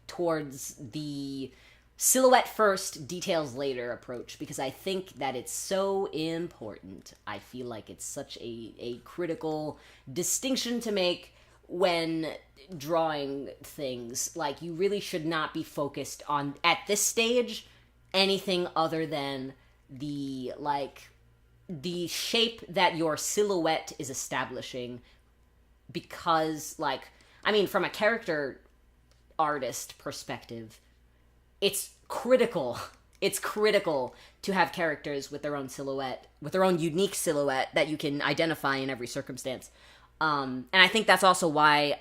Speaker 1: towards the silhouette first, details later approach, because I think that it's so important. I feel like it's such a critical distinction to make when drawing things. Like, you really should not be focused on, at this stage, anything other than the shape that your silhouette is establishing, because, like, I mean, from a character artist perspective, it's critical. It's critical to have characters with their own silhouette, with their own unique silhouette that you can identify in every circumstance. And I think that's also why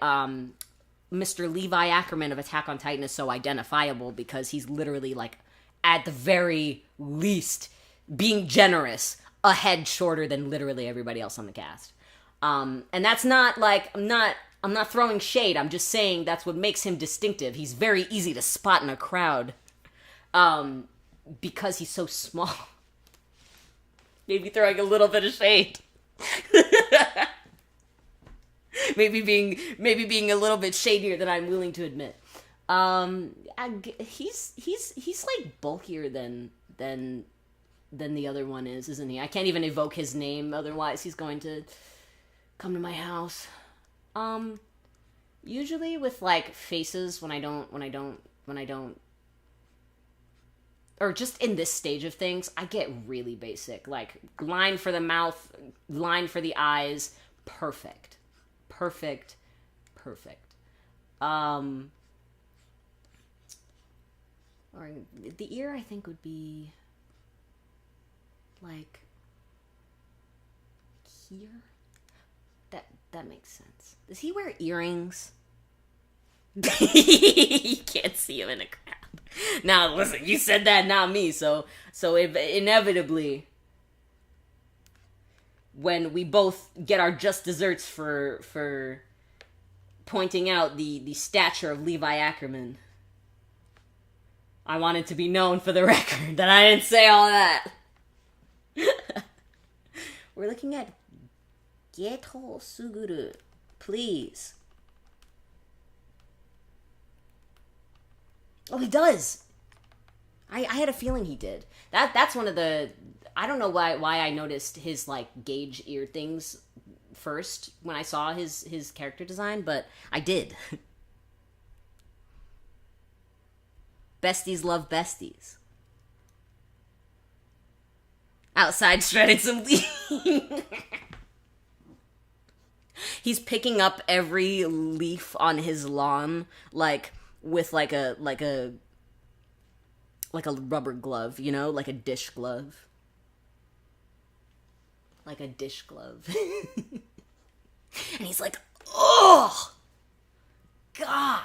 Speaker 1: Mr. Levi Ackerman of Attack on Titan is so identifiable, because he's literally, like, at the very least, being generous, a head shorter than literally everybody else on the cast. And that's not, like, I'm not throwing shade, I'm just saying that's what makes him distinctive. He's very easy to spot in a crowd, because he's so small. Maybe throwing a little bit of shade. maybe being a little bit shadier than I'm willing to admit. He's like bulkier than the other one is, isn't he? I can't even evoke his name, otherwise he's going to come to my house. Usually with, like, faces, when I don't, or just in this stage of things, I get really basic. Like, line for the mouth, line for the eyes, perfect. Or the ear, I think, would be, like, here? That makes sense. Does he wear earrings? You can't see him in a crowd. Now, listen, you said that, not me. So if inevitably, when we both get our just desserts for pointing out the stature of Levi Ackerman, I want it to be known for the record that I didn't say all that. We're looking at Geto Suguru. Please. Oh, he does. I had a feeling he did. That's one of the... I don't know why I noticed his, like, gauge ear things first when I saw his character design, but I did. Besties love besties. Outside shredding some leaf. He's picking up every leaf on his lawn, like, with like a rubber glove, you know, like a dish glove. Like a dish glove. And he's like, oh, God.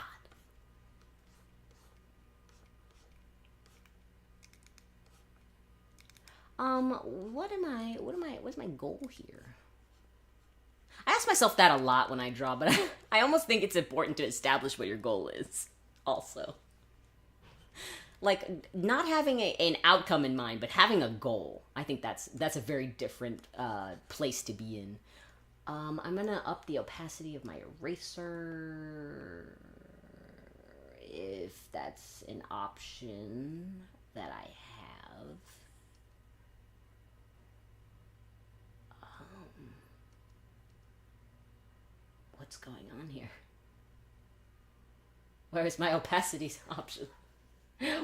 Speaker 1: What's my goal here? I ask myself that a lot when I draw, but I almost think it's important to establish what your goal is, also. Like, not having an outcome in mind, but having a goal. I think that's a very different place to be in. I'm gonna up the opacity of my eraser, if that's an option that I have. What's going on here? Where is my opacity option?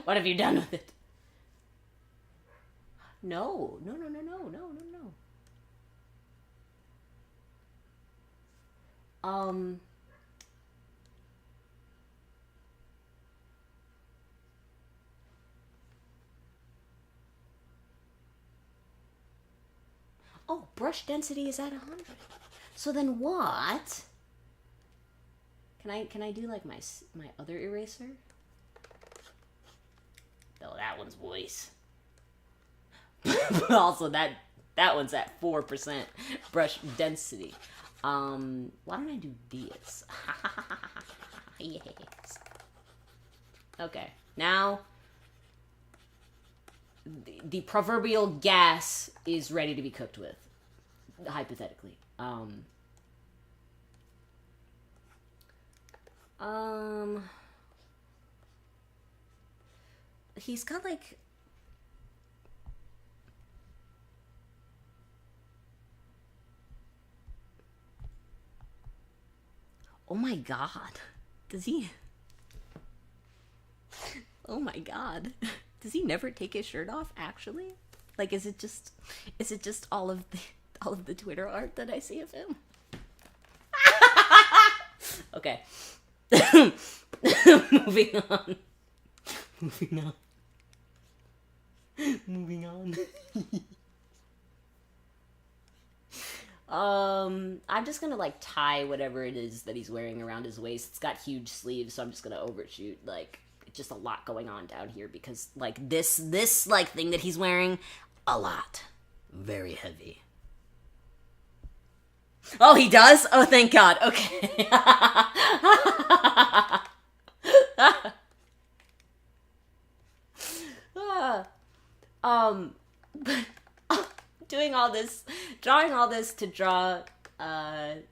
Speaker 1: What have you done with it? No. Oh, brush density is at 100. So then what? Can I do, like, my other eraser? Oh, that one's voice. But also that one's at 4% brush density. Why don't I do this? Yes. Okay, now the proverbial gas is ready to be cooked with. hypothetically. He's got like, oh my god, does he? Oh my god, does he never take his shirt off? Actually, like, is it just all of the Twitter art that I see of him? Okay. Moving on. Moving on. I'm just gonna like tie whatever it is that he's wearing around his waist. It's got huge sleeves, so I'm just gonna overshoot. Like, it's just a lot going on down here because like this like thing that he's wearing, a lot, very heavy. Oh, he does? Oh, thank God. Okay. Doing all this, drawing all this to draw, you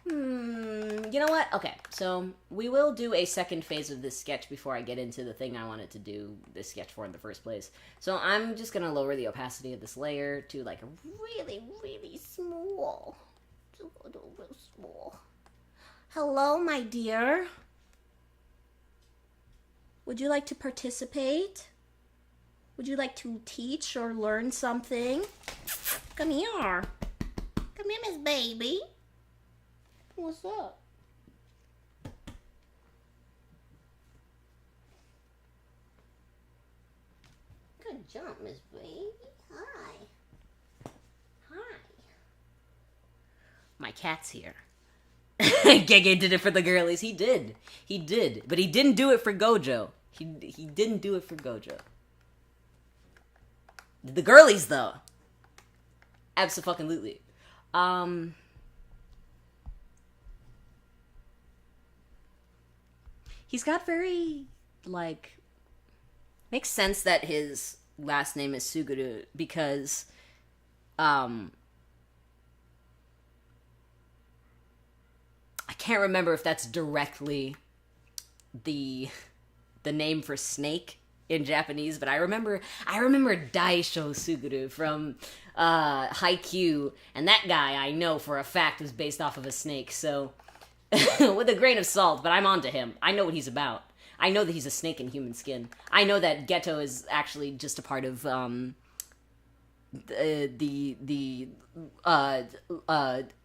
Speaker 1: know what? Okay, so we will do a second phase of this sketch before I get into the thing I wanted to do this sketch for in the first place. So I'm just gonna lower the opacity of this layer to like really, really small. Real small. Hello, my dear. Would you like to participate? Would you like to teach or learn something? Come here. Come here, Miss Baby. What's up? Good job, Miss Baby. Hi. Hi. My cat's here. Gege did it for the girlies. He did. But he didn't do it for Gojo. He didn't do it for Gojo. The girlies, though. Abso-fucking-lutely. He's got very, like... Makes sense that his last name is Suguru, because, I can't remember if that's directly the name for snake in Japanese, but I remember Daisho Suguru from Haikyuu, and that guy I know for a fact was based off of a snake, so with a grain of salt, but I'm onto him. I know what he's about. I know that he's a snake in human skin. I know that Geto is actually just a part of the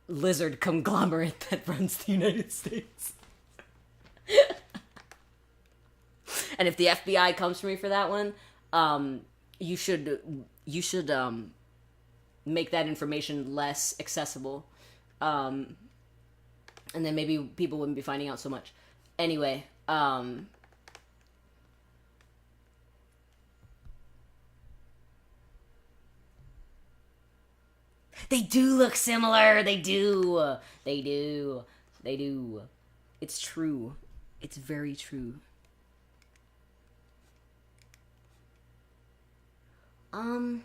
Speaker 1: lizard conglomerate that runs the United States. And if the FBI comes for me for that one, you should make that information less accessible, and then maybe people wouldn't be finding out so much. Anyway, they do look similar. They do. It's true. It's very true. And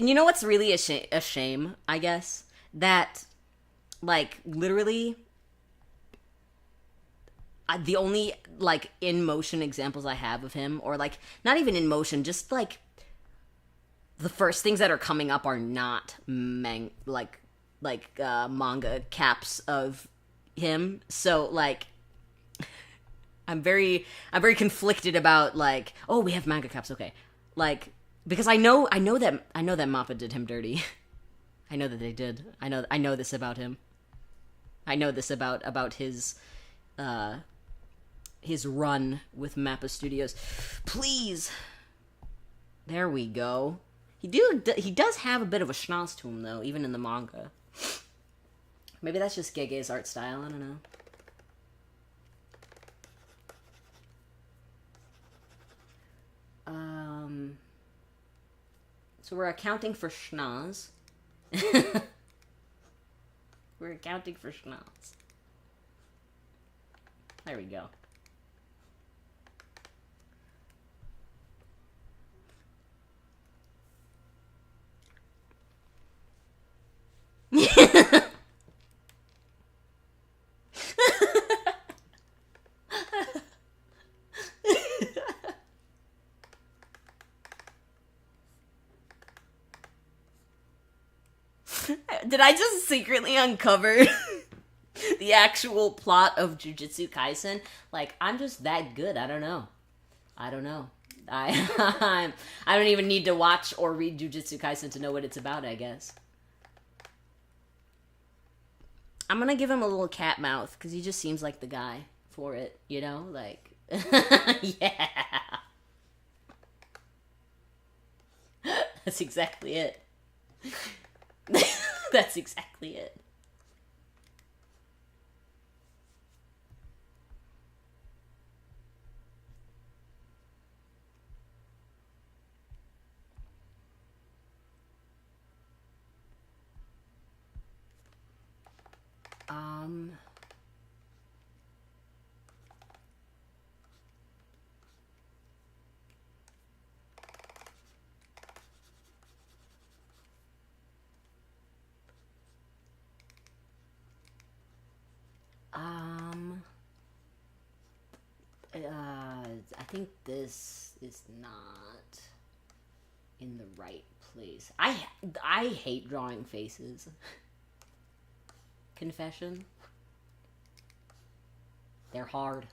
Speaker 1: you know what's really a shame, I guess? That, like, literally, the only, like, in-motion examples I have of him, or, like, not even in motion, just, like, the first things that are coming up are not manga caps of him. So, like, I'm very conflicted about, like, oh, we have manga caps, okay. Like, because I know that Mappa did him dirty. I know that they did. I know this about him. I know this about his run with Mappa Studios. Please. There we go. He does have a bit of a schnoz to him, though, even in the manga. Maybe that's just Gege's art style, I don't know. So we're accounting for schnoz. We're accounting for schnoz. There we go. Did I just secretly uncover the actual plot of Jujutsu Kaisen? Like, I'm just that good. I don't know. I don't know. I don't even need to watch or read Jujutsu Kaisen to know what it's about, I guess. I'm gonna give him a little cat mouth because he just seems like the guy for it, you know? Like, yeah. That's exactly it. That's exactly it. Um, um, I think this is not in the right place. I hate drawing faces. Confession. They're hard.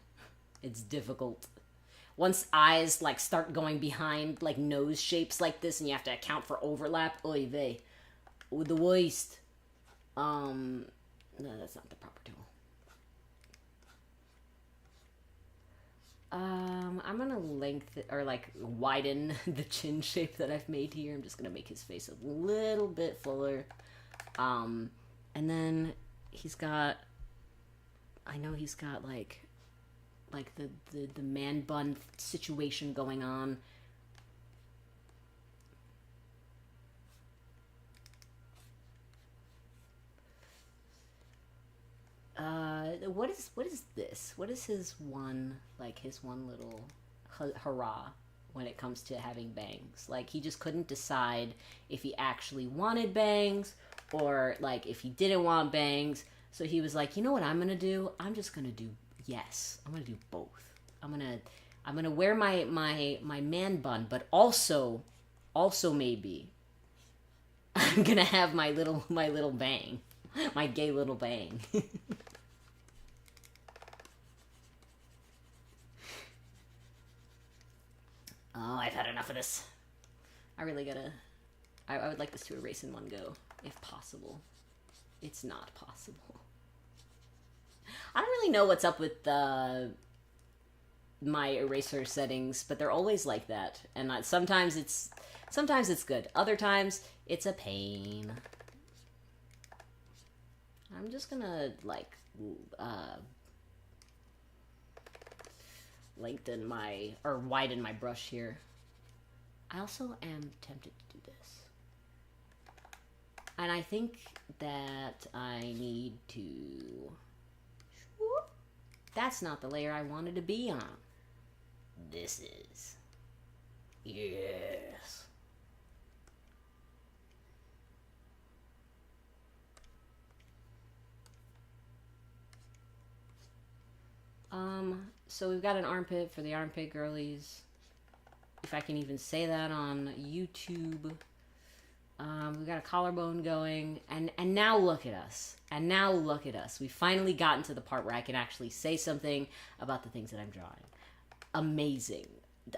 Speaker 1: It's difficult. Once eyes like start going behind like nose shapes like this and you have to account for overlap, oy vey. The worst. No, that's not the proper tool. I'm gonna lengthen or like widen the chin shape that I've made here. I'm just gonna make his face a little bit fuller. And then he's got, I know he's got like the man bun situation going on. What is this? What is his one little hurrah when it comes to having bangs? Like, he just couldn't decide if he actually wanted bangs or like if he didn't want bangs. So he was like, you know what I'm gonna do? I'm just gonna do yes. I'm gonna do both. I'm gonna wear my man bun, but also maybe I'm gonna have my little bang, my gay little bang. Oh, I've had enough of this. I really gotta. I would like this to erase in one go, if possible. It's not possible. I don't really know what's up with my eraser settings, but they're always like that. And sometimes it's good. Other times it's a pain. I'm just gonna like lengthen or widen my brush here. I also am tempted to do this. And I think that I need to... That's not the layer I wanted to be on. This is. Yes. So we've got an armpit for the armpit girlies. If I can even say that on YouTube. We've got a collarbone going, and now look at us. And now look at us. We've finally gotten to the part where I can actually say something about the things that I'm drawing. Amazing.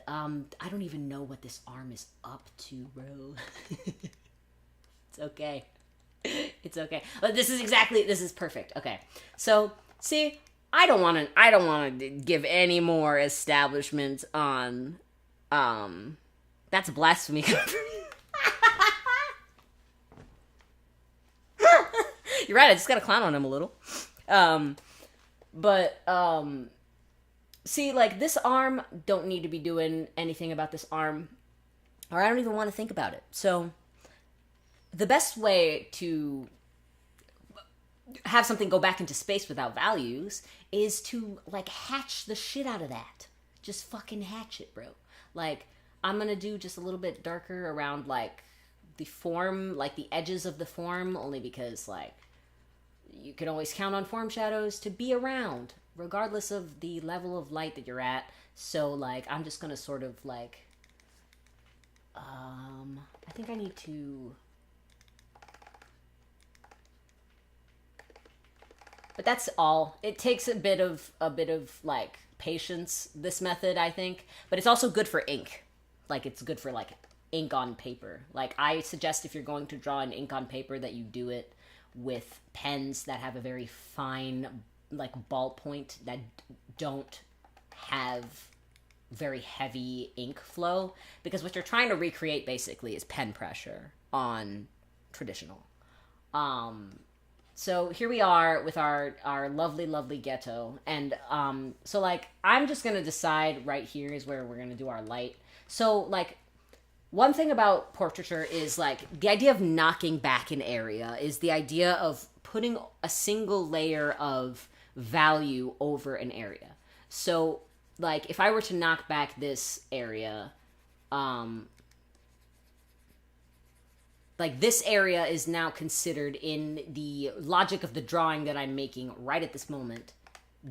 Speaker 1: I don't even know what this arm is up to, bro. It's okay. It's okay. Oh, this is perfect. Okay. So, see, I don't want to give any more establishment on that's blasphemy. You're right, I just got to clown on him a little. See, like, this arm, don't need to be doing anything about this arm, or I don't even want to think about it. So, the best way to have something go back into space without values is to, like, hatch the shit out of that. Just fucking hatch it, bro. Like, I'm gonna do just a little bit darker around, like, the form, like, the edges of the form, only because, like, you can always count on form shadows to be around, regardless of the level of light that you're at. So, like, I'm just gonna sort of, like, I think I need to... But that's all. It takes a bit of like patience, this method, I think. But it's also good for ink. Like, it's good for like ink on paper. Like, I suggest if you're going to draw an ink on paper that you do it with pens that have a very fine like ballpoint that don't have very heavy ink flow, because what you're trying to recreate basically is pen pressure on traditional. So here we are with our lovely ghetto. And so, like, I'm just going to decide right here is where we're going to do our light. So, like, one thing about portraiture is, like, the idea of knocking back an area is the idea of putting a single layer of value over an area. So, like, if I were to knock back this area, like, this area is now considered, in the logic of the drawing that I'm making right at this moment,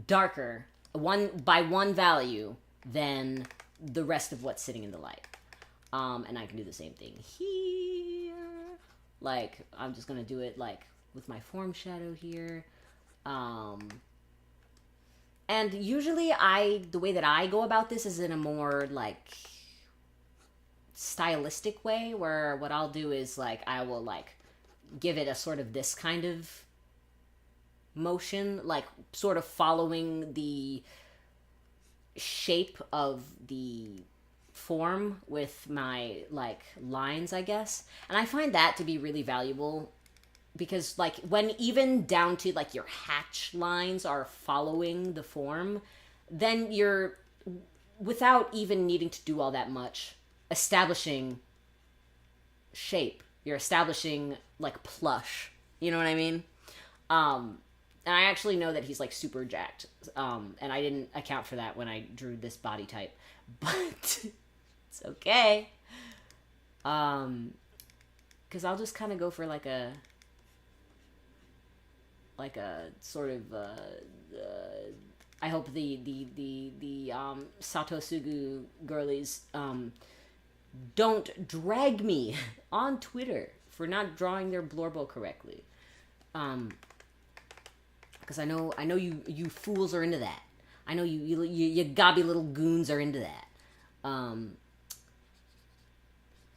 Speaker 1: darker by one value than the rest of what's sitting in the light. And I can do the same thing here. Like, I'm just gonna do it, like, with my form shadow here. And usually the way that I go about this is in a more, like, stylistic way, where what I'll do is, like, I will, like, give it a sort of this kind of motion, like, sort of following the shape of the form with my, like, lines, I guess. And I find that to be really valuable, because, like, when even down to, like, your hatch lines are following the form, then you're, without even needing to do all that much, establishing shape. You're establishing, like, plush. You know what I mean? And I actually know that he's, like, super jacked. And I didn't account for that when I drew this body type. But it's okay. Because I'll just kind of go for, like a sort of, I hope the Sato Sugu girlies, don't drag me on Twitter for not drawing their Blorbo correctly. Because I know you fools are into that. I know you gobby little goons are into that.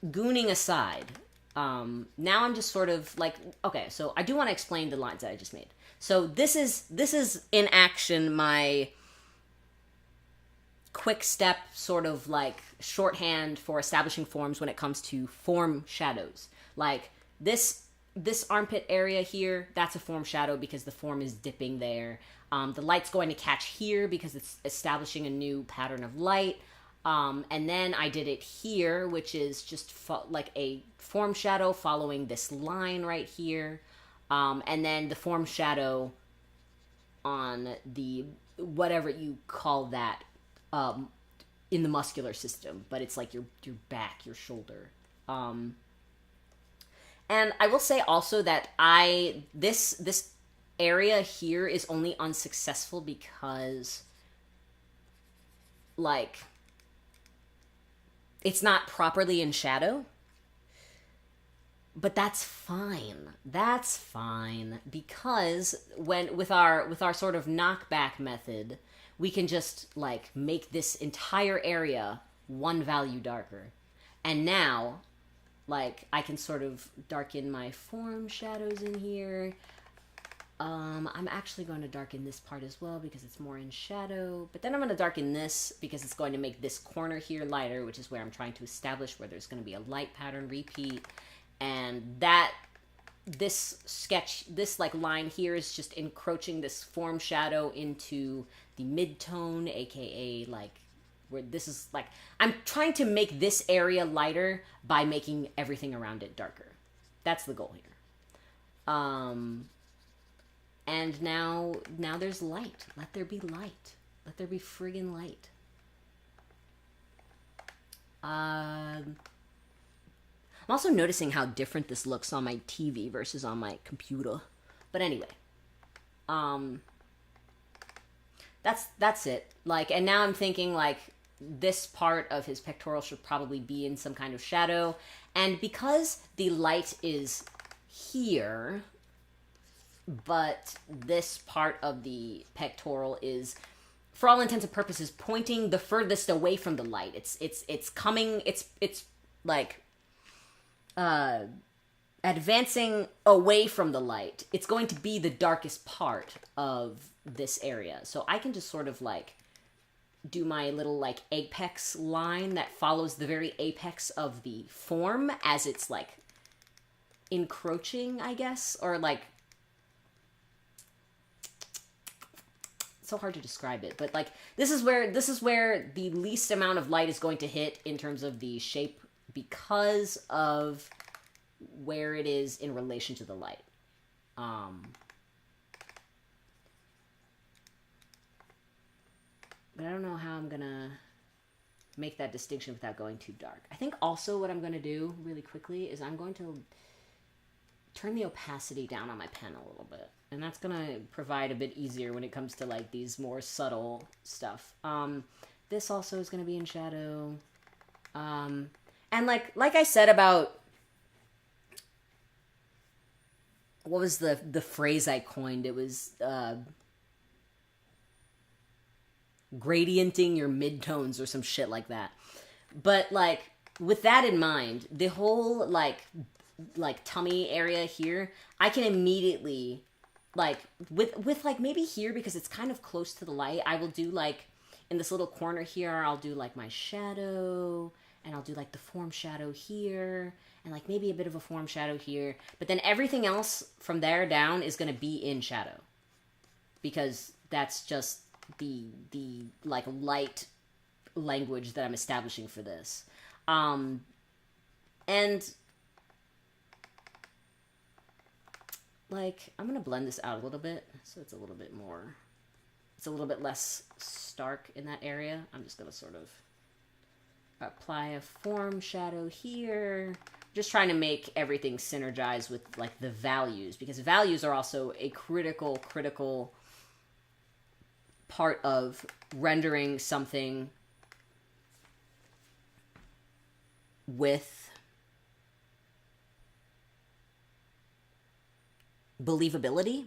Speaker 1: Gooning aside, now I'm just sort of like, okay, so I do want to explain the lines that I just made. So this is in action my quick step, sort of like shorthand for establishing forms when it comes to form shadows. Like this armpit area here, that's a form shadow because the form is dipping there. The light's going to catch here because it's establishing a new pattern of light. And then I did it here, which is just like a form shadow following this line right here. And then the form shadow on the, whatever you call that, in the muscular system, but it's like your back, your shoulder. And I will say also that this area here is only unsuccessful because, like, it's not properly in shadow. But that's fine. That's fine, because with our sort of knockback method, we can just, like, make this entire area one value darker. And now, like, I can sort of darken my form shadows in here. I'm actually going to darken this part as well because it's more in shadow. But then I'm going to darken this because it's going to make this corner here lighter, which is where I'm trying to establish where there's going to be a light pattern repeat. And this sketch, this, like, line here is just encroaching this form shadow into the mid-tone, aka, like, where this is, like, I'm trying to make this area lighter by making everything around it darker. That's the goal here. And now there's light. Let there be light. Let there be friggin' light. I'm also noticing how different this looks on my TV versus on my computer. But anyway, Um, that's it. Like, and now I'm thinking like this part of his pectoral should probably be in some kind of shadow, and because the light is here, but this part of the pectoral is, for all intents and purposes, pointing the furthest away from the light. It's coming. It's like advancing away from the light. It's going to be the darkest part of this area. So I can just sort of like do my little like apex line that follows the very apex of the form as it's like encroaching, I guess, or like, so hard to describe it, but like this is where the least amount of light is going to hit in terms of the shape because of where it is in relation to the light. But I don't know how I'm gonna make that distinction without going too dark. I think also what I'm gonna do really quickly is I'm going to turn the opacity down on my pen a little bit. And that's gonna provide a bit easier when it comes to like these more subtle stuff. This also is gonna be in shadow. And like I said about, what was the phrase I coined? It was gradienting your midtones or some shit like that. But like with that in mind, the whole like tummy area here, I can immediately like with like maybe here because it's kind of close to the light, I will do like in this little corner here, I'll do like my shadow, and I'll do like the form shadow here, and like maybe a bit of a form shadow here, but then everything else from there down is going to be in shadow because that's just the like light language that I'm establishing for this. And like, I'm going to blend this out a little bit so it's a little bit more, it's a little bit less stark in that area. I'm just going to sort of apply a form shadow here. Just trying to make everything synergize with like the values, because values are also a critical part of rendering something with believability.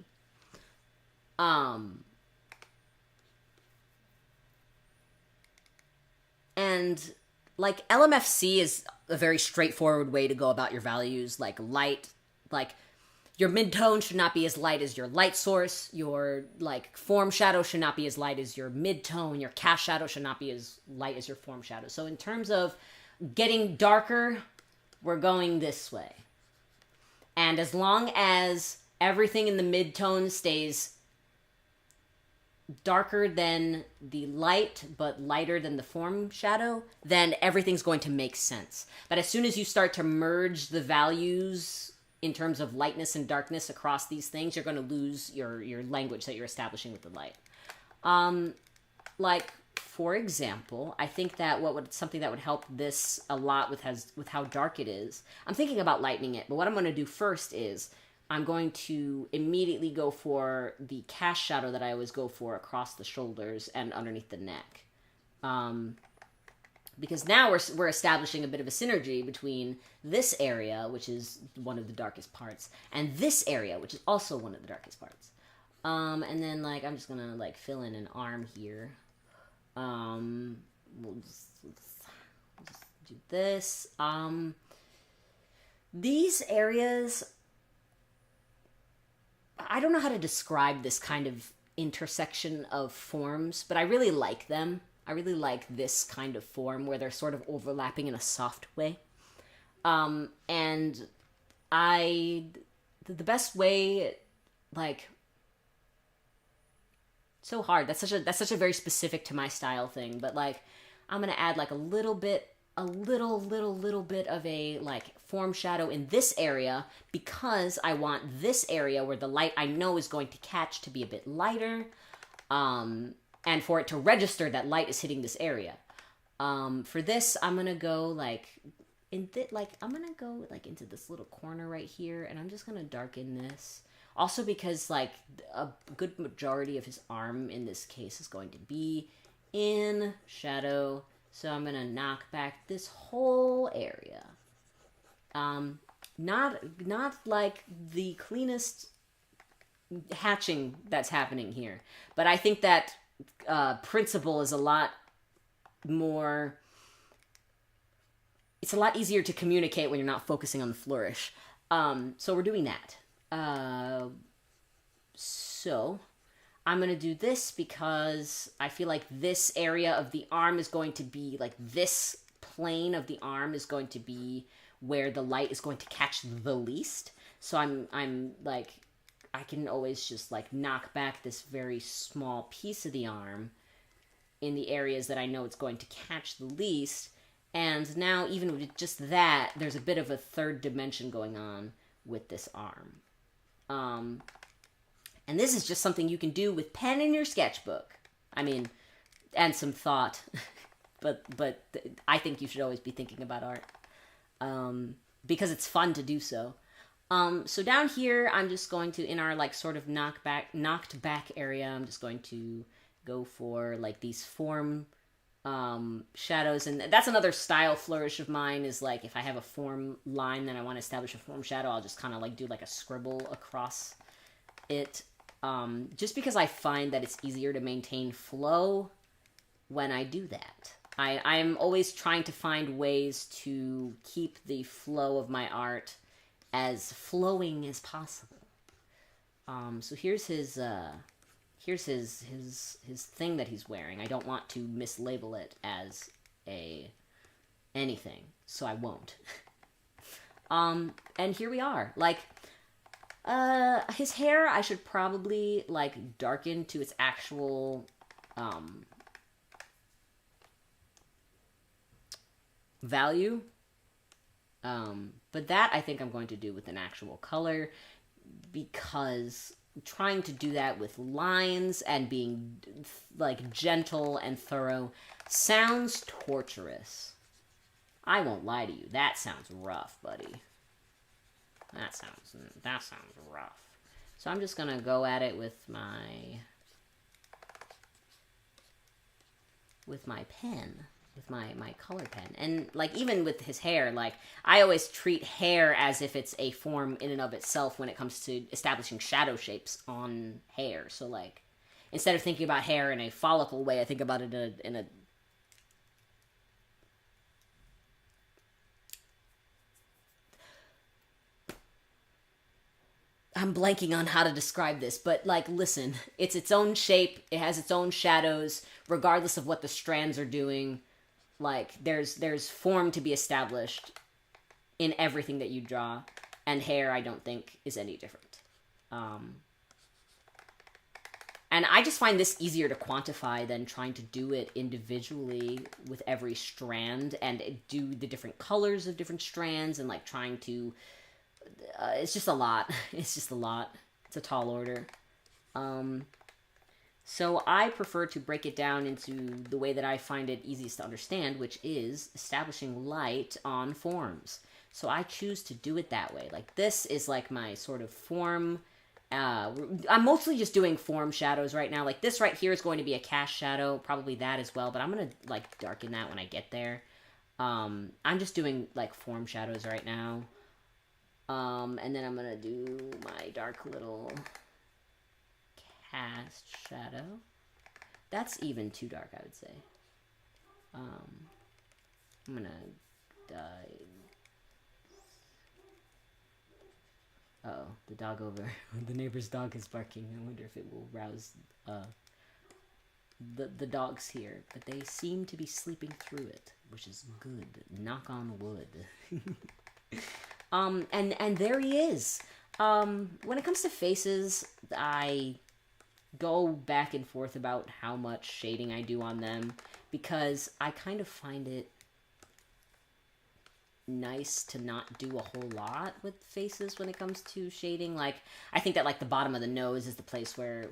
Speaker 1: And like LMFC is a very straightforward way to go about your values. Like light, like your midtone should not be as light as your light source. Your like form shadow should not be as light as your midtone. Your cast shadow should not be as light as your form shadow. So in terms of getting darker, we're going this way. And as long as everything in the midtone stays darker than the light, but lighter than the form shadow, then everything's going to make sense. But as soon as you start to merge the values in terms of lightness and darkness across these things, you're going to lose your language that you're establishing with the light. Like, for example, I think that something that would help this a lot with how dark it is, I'm thinking about lightening it, but what I'm going to do first is I'm going to immediately go for the cast shadow that I always go for across the shoulders and underneath the neck. Because now we're establishing a bit of a synergy between this area, which is one of the darkest parts, and this area, which is also one of the darkest parts. And then like I'm just gonna like fill in an arm here. We'll just do this. These areas, I don't know how to describe this kind of intersection of forms, but I really like them. I really like this kind of form where they're sort of overlapping in a soft way. And the best way, like, so hard. That's such a very specific to my style thing, but like, I'm gonna add like a little bit of a like form shadow in this area because I want this area where the light I know is going to catch to be a bit lighter, and for it to register that light is hitting this area. For this, I'm gonna go like I'm gonna go like into this little corner right here, and I'm just gonna darken this. Also because, like, a good majority of his arm in this case is going to be in shadow. So I'm going to knock back this whole area. Not like the cleanest hatching that's happening here. But I think that principle is a lot more... It's a lot easier to communicate when you're not focusing on the flourish. So we're doing that. So I'm going to do this because I feel like this area of the arm is going to be, like, this plane of the arm is going to be where the light is going to catch the least. So I'm like, I can always just, like, knock back this very small piece of the arm in the areas that I know it's going to catch the least. And now, even with just that, there's a bit of a third dimension going on with this arm. And this is just something you can do with pen in your sketchbook. I mean, and some thought. but I think you should always be thinking about art. Because it's fun to do so. So down here, I'm just going to, in our, like, sort of knocked back area, I'm just going to go for, like, these form shadows. And that's another style flourish of mine, is, like, if I have a form line, then I want to establish a form shadow, I'll just kind of, like, do, like, a scribble across it. Just because I find that it's easier to maintain flow when I do that. I'm always trying to find ways to keep the flow of my art as flowing as possible. So here's his thing that he's wearing. I don't want to mislabel it as anything, so I won't. And here we are. Like, his hair, I should probably, like, darken to its actual, value. But that I think I'm going to do with an actual color, because trying to do that with lines and being, like, gentle and thorough sounds torturous. I won't lie to you. That sounds rough, buddy. That sounds rough. So I'm just gonna go at it with my pen. With my color pen. And, like, even with his hair, like, I always treat hair as if it's a form in and of itself when it comes to establishing shadow shapes on hair. So, like, instead of thinking about hair in a follicle way, I think about it in a I'm blanking on how to describe this, but, like, listen, it's its own shape, it has its own shadows, regardless of what the strands are doing. Like, there's form to be established in everything that you draw, and hair, I don't think, is any different. And I just find this easier to quantify than trying to do it individually with every strand, and do the different colors of different strands, and, like, trying to... it's just a lot. It's just a lot. It's a tall order. So I prefer to break it down into the way that I find it easiest to understand, which is establishing light on forms. So I choose to do it that way. Like, this is, like, my sort of form. I'm mostly just doing form shadows right now. Like, this right here is going to be a cast shadow, probably that as well, but I'm going to, like, darken that when I get there. I'm just doing, like, form shadows right now. And then I'm going to do my dark little cast shadow. That's even too dark, I would say. I'm going to Uh-oh, the dog over. The neighbor's dog is barking. I wonder if it will rouse the dogs here. But they seem to be sleeping through it, which is good. Knock on wood. And there he is. When it comes to faces, I go back and forth about how much shading I do on them, because I kind of find it nice to not do a whole lot with faces when it comes to shading. Like, I think that, like, the bottom of the nose is the place where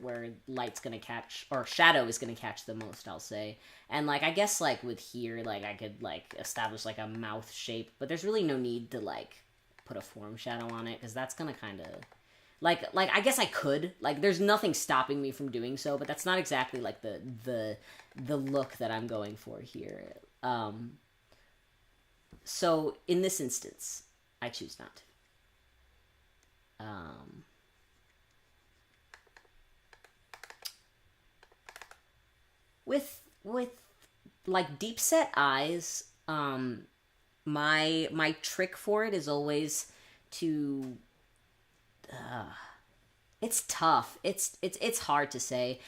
Speaker 1: light's gonna catch, or shadow is gonna catch the most, I'll say. And, like, I guess, like, with here, like, I could, like, establish, like, a mouth shape, but there's really no need to, like, put a form shadow on it, because that's gonna kind of, like I guess I could. Like there's nothing stopping me from doing so, but that's not exactly like the look that I'm going for here. So in this instance, I choose not to. With like deep set eyes, my trick for it is always to it's tough. It's hard to say.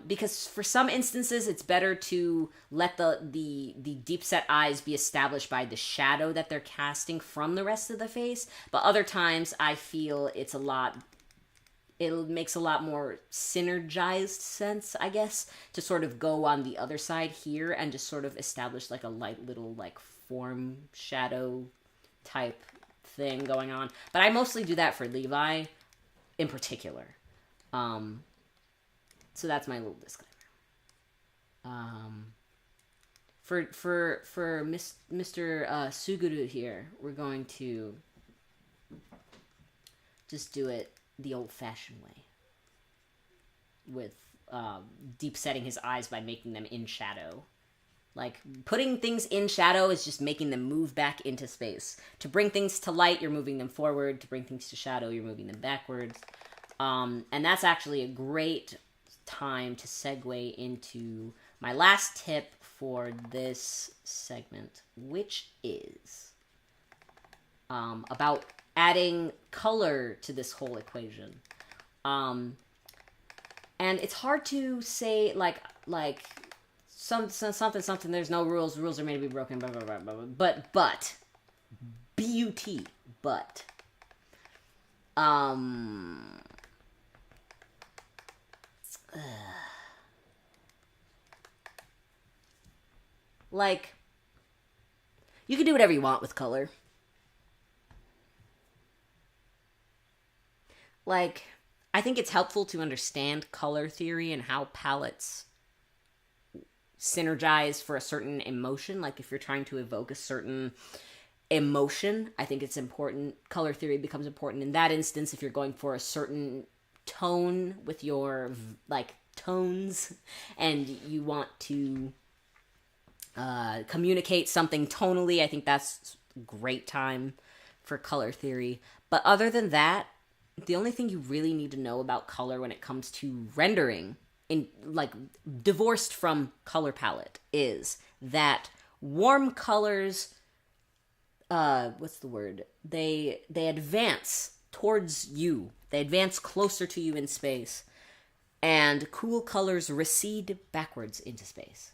Speaker 1: Because for some instances it's better to let the deep set eyes be established by the shadow that they're casting from the rest of the face. But other times I feel it makes a lot more synergized sense, I guess, to sort of go on the other side here and just sort of establish like a light little like form shadow type thing going on. But I mostly do that for Levi in particular. So that's my little disclaimer. For Mr. Suguru here, we're going to just do it the old-fashioned way, with deep setting his eyes by making them in shadow. Like, putting things in shadow is just making them move back into space. To bring things to light, you're moving them forward. To bring things to shadow, you're moving them backwards. And that's actually a great time to segue into my last tip for this segment, which is about adding color to this whole equation. And it's hard to say like something, there's no rules are made to be broken, blah, blah, blah, blah, blah. But B-U-T, but like, you can do whatever you want with color. Like, I think it's helpful to understand color theory and how palettes synergize for a certain emotion. Like, if you're trying to evoke a certain emotion, I think it's important. Color theory becomes important in that instance if you're going for a certain tone with your, like, tones, and you want to communicate something tonally. I think that's a great time for color theory. But other than that, the only thing you really need to know about color when it comes to rendering, in like divorced from color palette, is that warm colors, what's the word? They advance towards you. They advance closer to you in space. And cool colors recede backwards into space.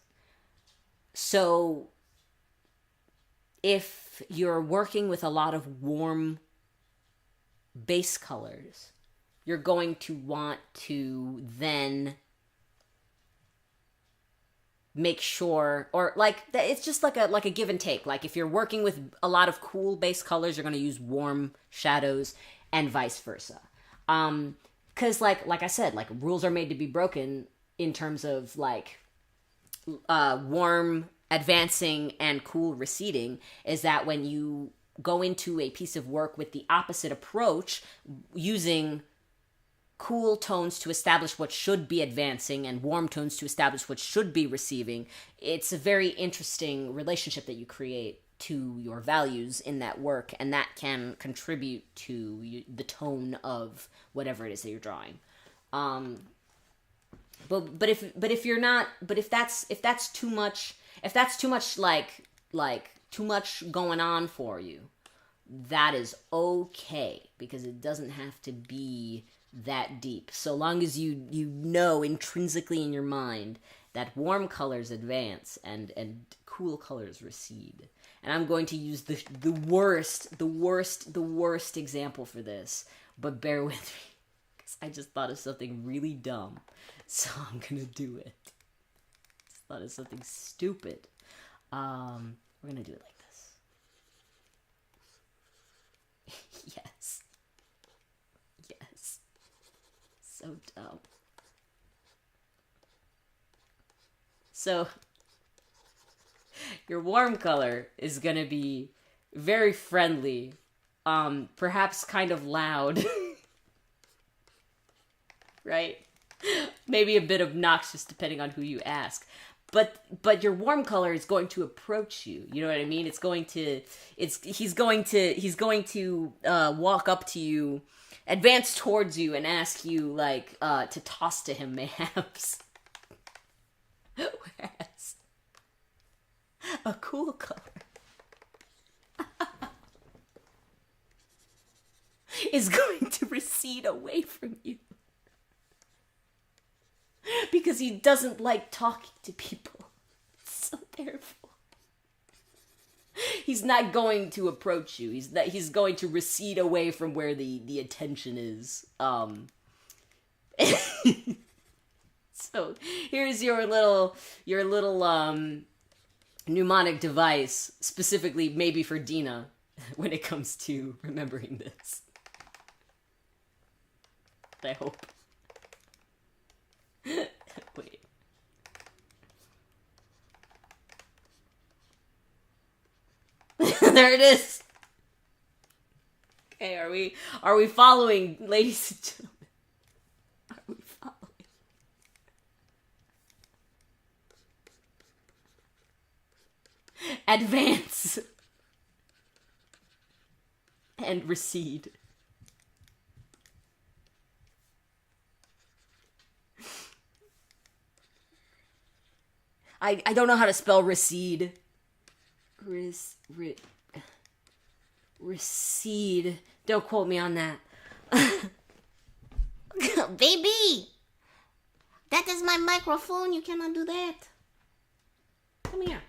Speaker 1: So if you're working with a lot of warm base colors, you're going to want to then make sure, or like, it's just like a give and take. Like, if you're working with a lot of cool base colors, you're going to use warm shadows, and vice versa. Because like I said, like, rules are made to be broken in terms of like warm advancing and cool receding, is that when you go into a piece of work with the opposite approach, using cool tones to establish what should be advancing and warm tones to establish what should be receiving, it's a very interesting relationship that you create to your values in that work, and that can contribute to the tone of whatever it is that you're drawing. But if that's too much like too much going on for you, that is okay, because it doesn't have to be that deep. So long as you know intrinsically in your mind that warm colors advance and cool colors recede. And I'm going to use the worst example for this, but bear with me, because I just thought of something really dumb, so I'm gonna do it. Just thought of something stupid. We're gonna do it like this. Yes. So dumb. So, your warm color is gonna be very friendly, perhaps kind of loud, right? Maybe a bit obnoxious depending on who you ask. But your warm color is going to approach you. You know what I mean? He's going to walk up to you, advance towards you, and ask you like to toss to him mayhaps. Whereas a cool color is going to recede away from you. Because he doesn't like talking to people. So therefore, he's not going to approach you. He's going to recede away from where the attention is. So here's your little mnemonic device, specifically maybe for Dina, when it comes to remembering this. I hope. Wait. There it is. Okay, are we following, ladies and gentlemen? Are we following? Advance and recede. I don't know how to spell recede. Recede. Don't quote me on that.
Speaker 2: Baby! That is my microphone. You cannot do that.
Speaker 1: Come here.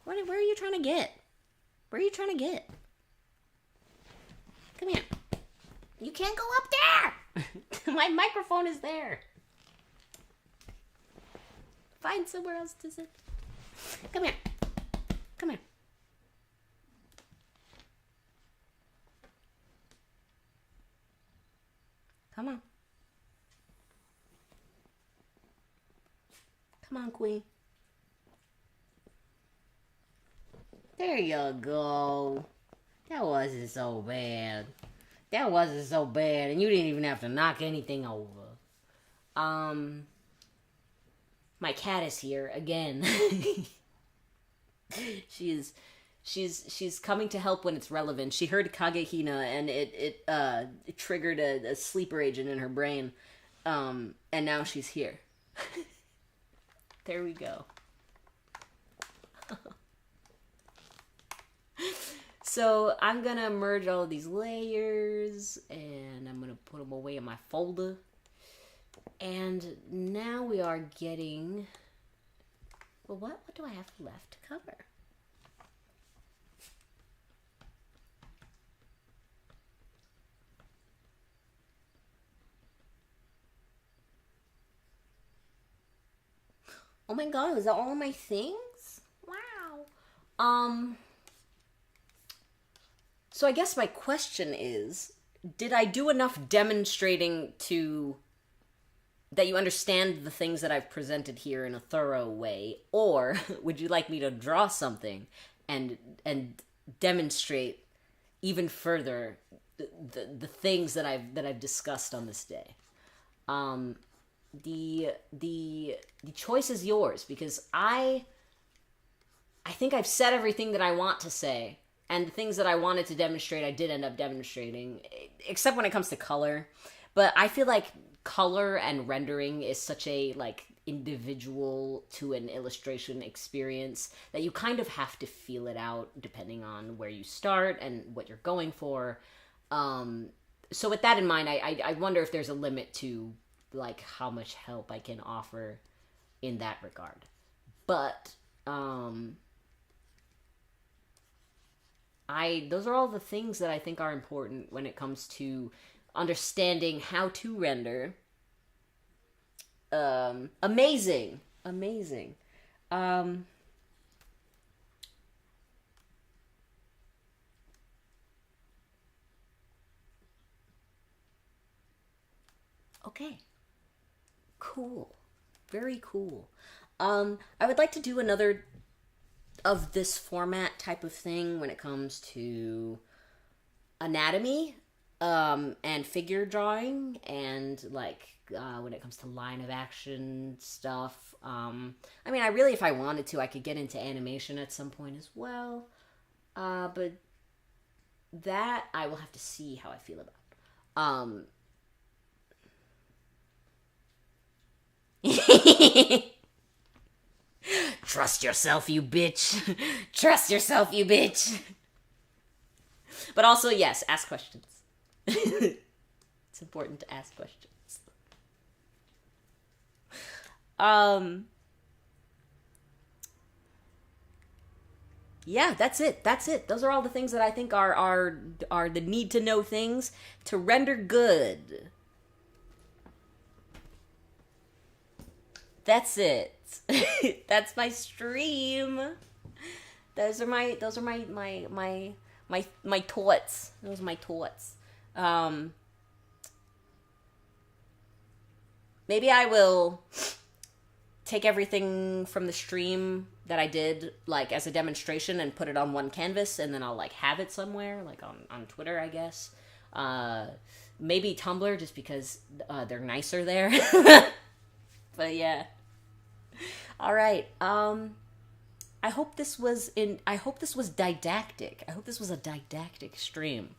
Speaker 1: Where are you trying to get? Where are you trying to get? Come here.
Speaker 2: You can't go up there.
Speaker 1: My microphone is there. Find somewhere else to sit. Come here. Come here. Come on. Come on, Queen. There you go. That wasn't so bad. That wasn't so bad, and you didn't even have to knock anything over. My cat is here again. She's coming to help when it's relevant. She heard Kagehina, and it triggered a sleeper agent in her brain, and now she's here. There we go. So I'm gonna merge all of these layers, and I'm gonna put them away in my folder. And now we are getting... Well, what do I have left to cover? Oh my god, is that all of my things? Wow. So I guess my question is, did I do enough demonstrating that you understand the things that I've presented here in a thorough way, or would you like me to draw something and demonstrate even further the things that I've discussed on this day? The choice is yours, because I think I've said everything that I want to say, and the things that I wanted to demonstrate I did end up demonstrating, except when it comes to color. But I feel like color and rendering is such a like individual to an illustration experience that you kind of have to feel it out depending on where you start and what you're going for. So with that in mind, I wonder if there's a limit to like how much help I can offer in that regard. But those are all the things that I think are important when it comes to understanding how to render. Amazing. Okay. Cool. Very cool. I would like to do another of this format type of thing when it comes to anatomy. and figure drawing, and like when it comes to line of action stuff. I mean, I really, if I wanted to, I could get into animation at some point as well. But that I will have to see how I feel about. Trust yourself, you bitch. Trust yourself, you bitch. But also, yes, ask questions. It's important to ask questions. Yeah, that's it. That's it. Those are all the things that I think are the need to know things to render good. That's it. That's my stream. Those are my thoughts. Those are my thoughts. Maybe I will take everything from the stream that I did, like, as a demonstration and put it on one canvas, and then I'll, like, have it somewhere, like, on Twitter, I guess. Maybe Tumblr, just because they're nicer there. But, yeah. Alright, I hope this was didactic. I hope this was a didactic stream.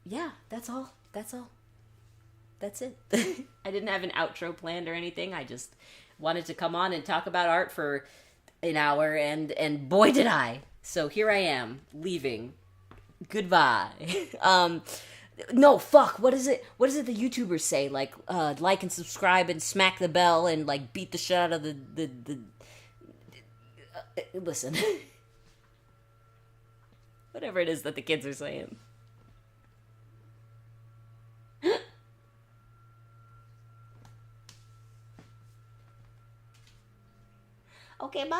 Speaker 1: Yeah, that's all. That's it. I didn't have an outro planned or anything. I just wanted to come on and talk about art for an hour, and boy did I. So here I am, leaving. Goodbye. No, fuck, what is it the YouTubers say? Like and subscribe and smack the bell and, like, beat the shit out of the listen. Whatever it is that the kids are saying. Okay, bye.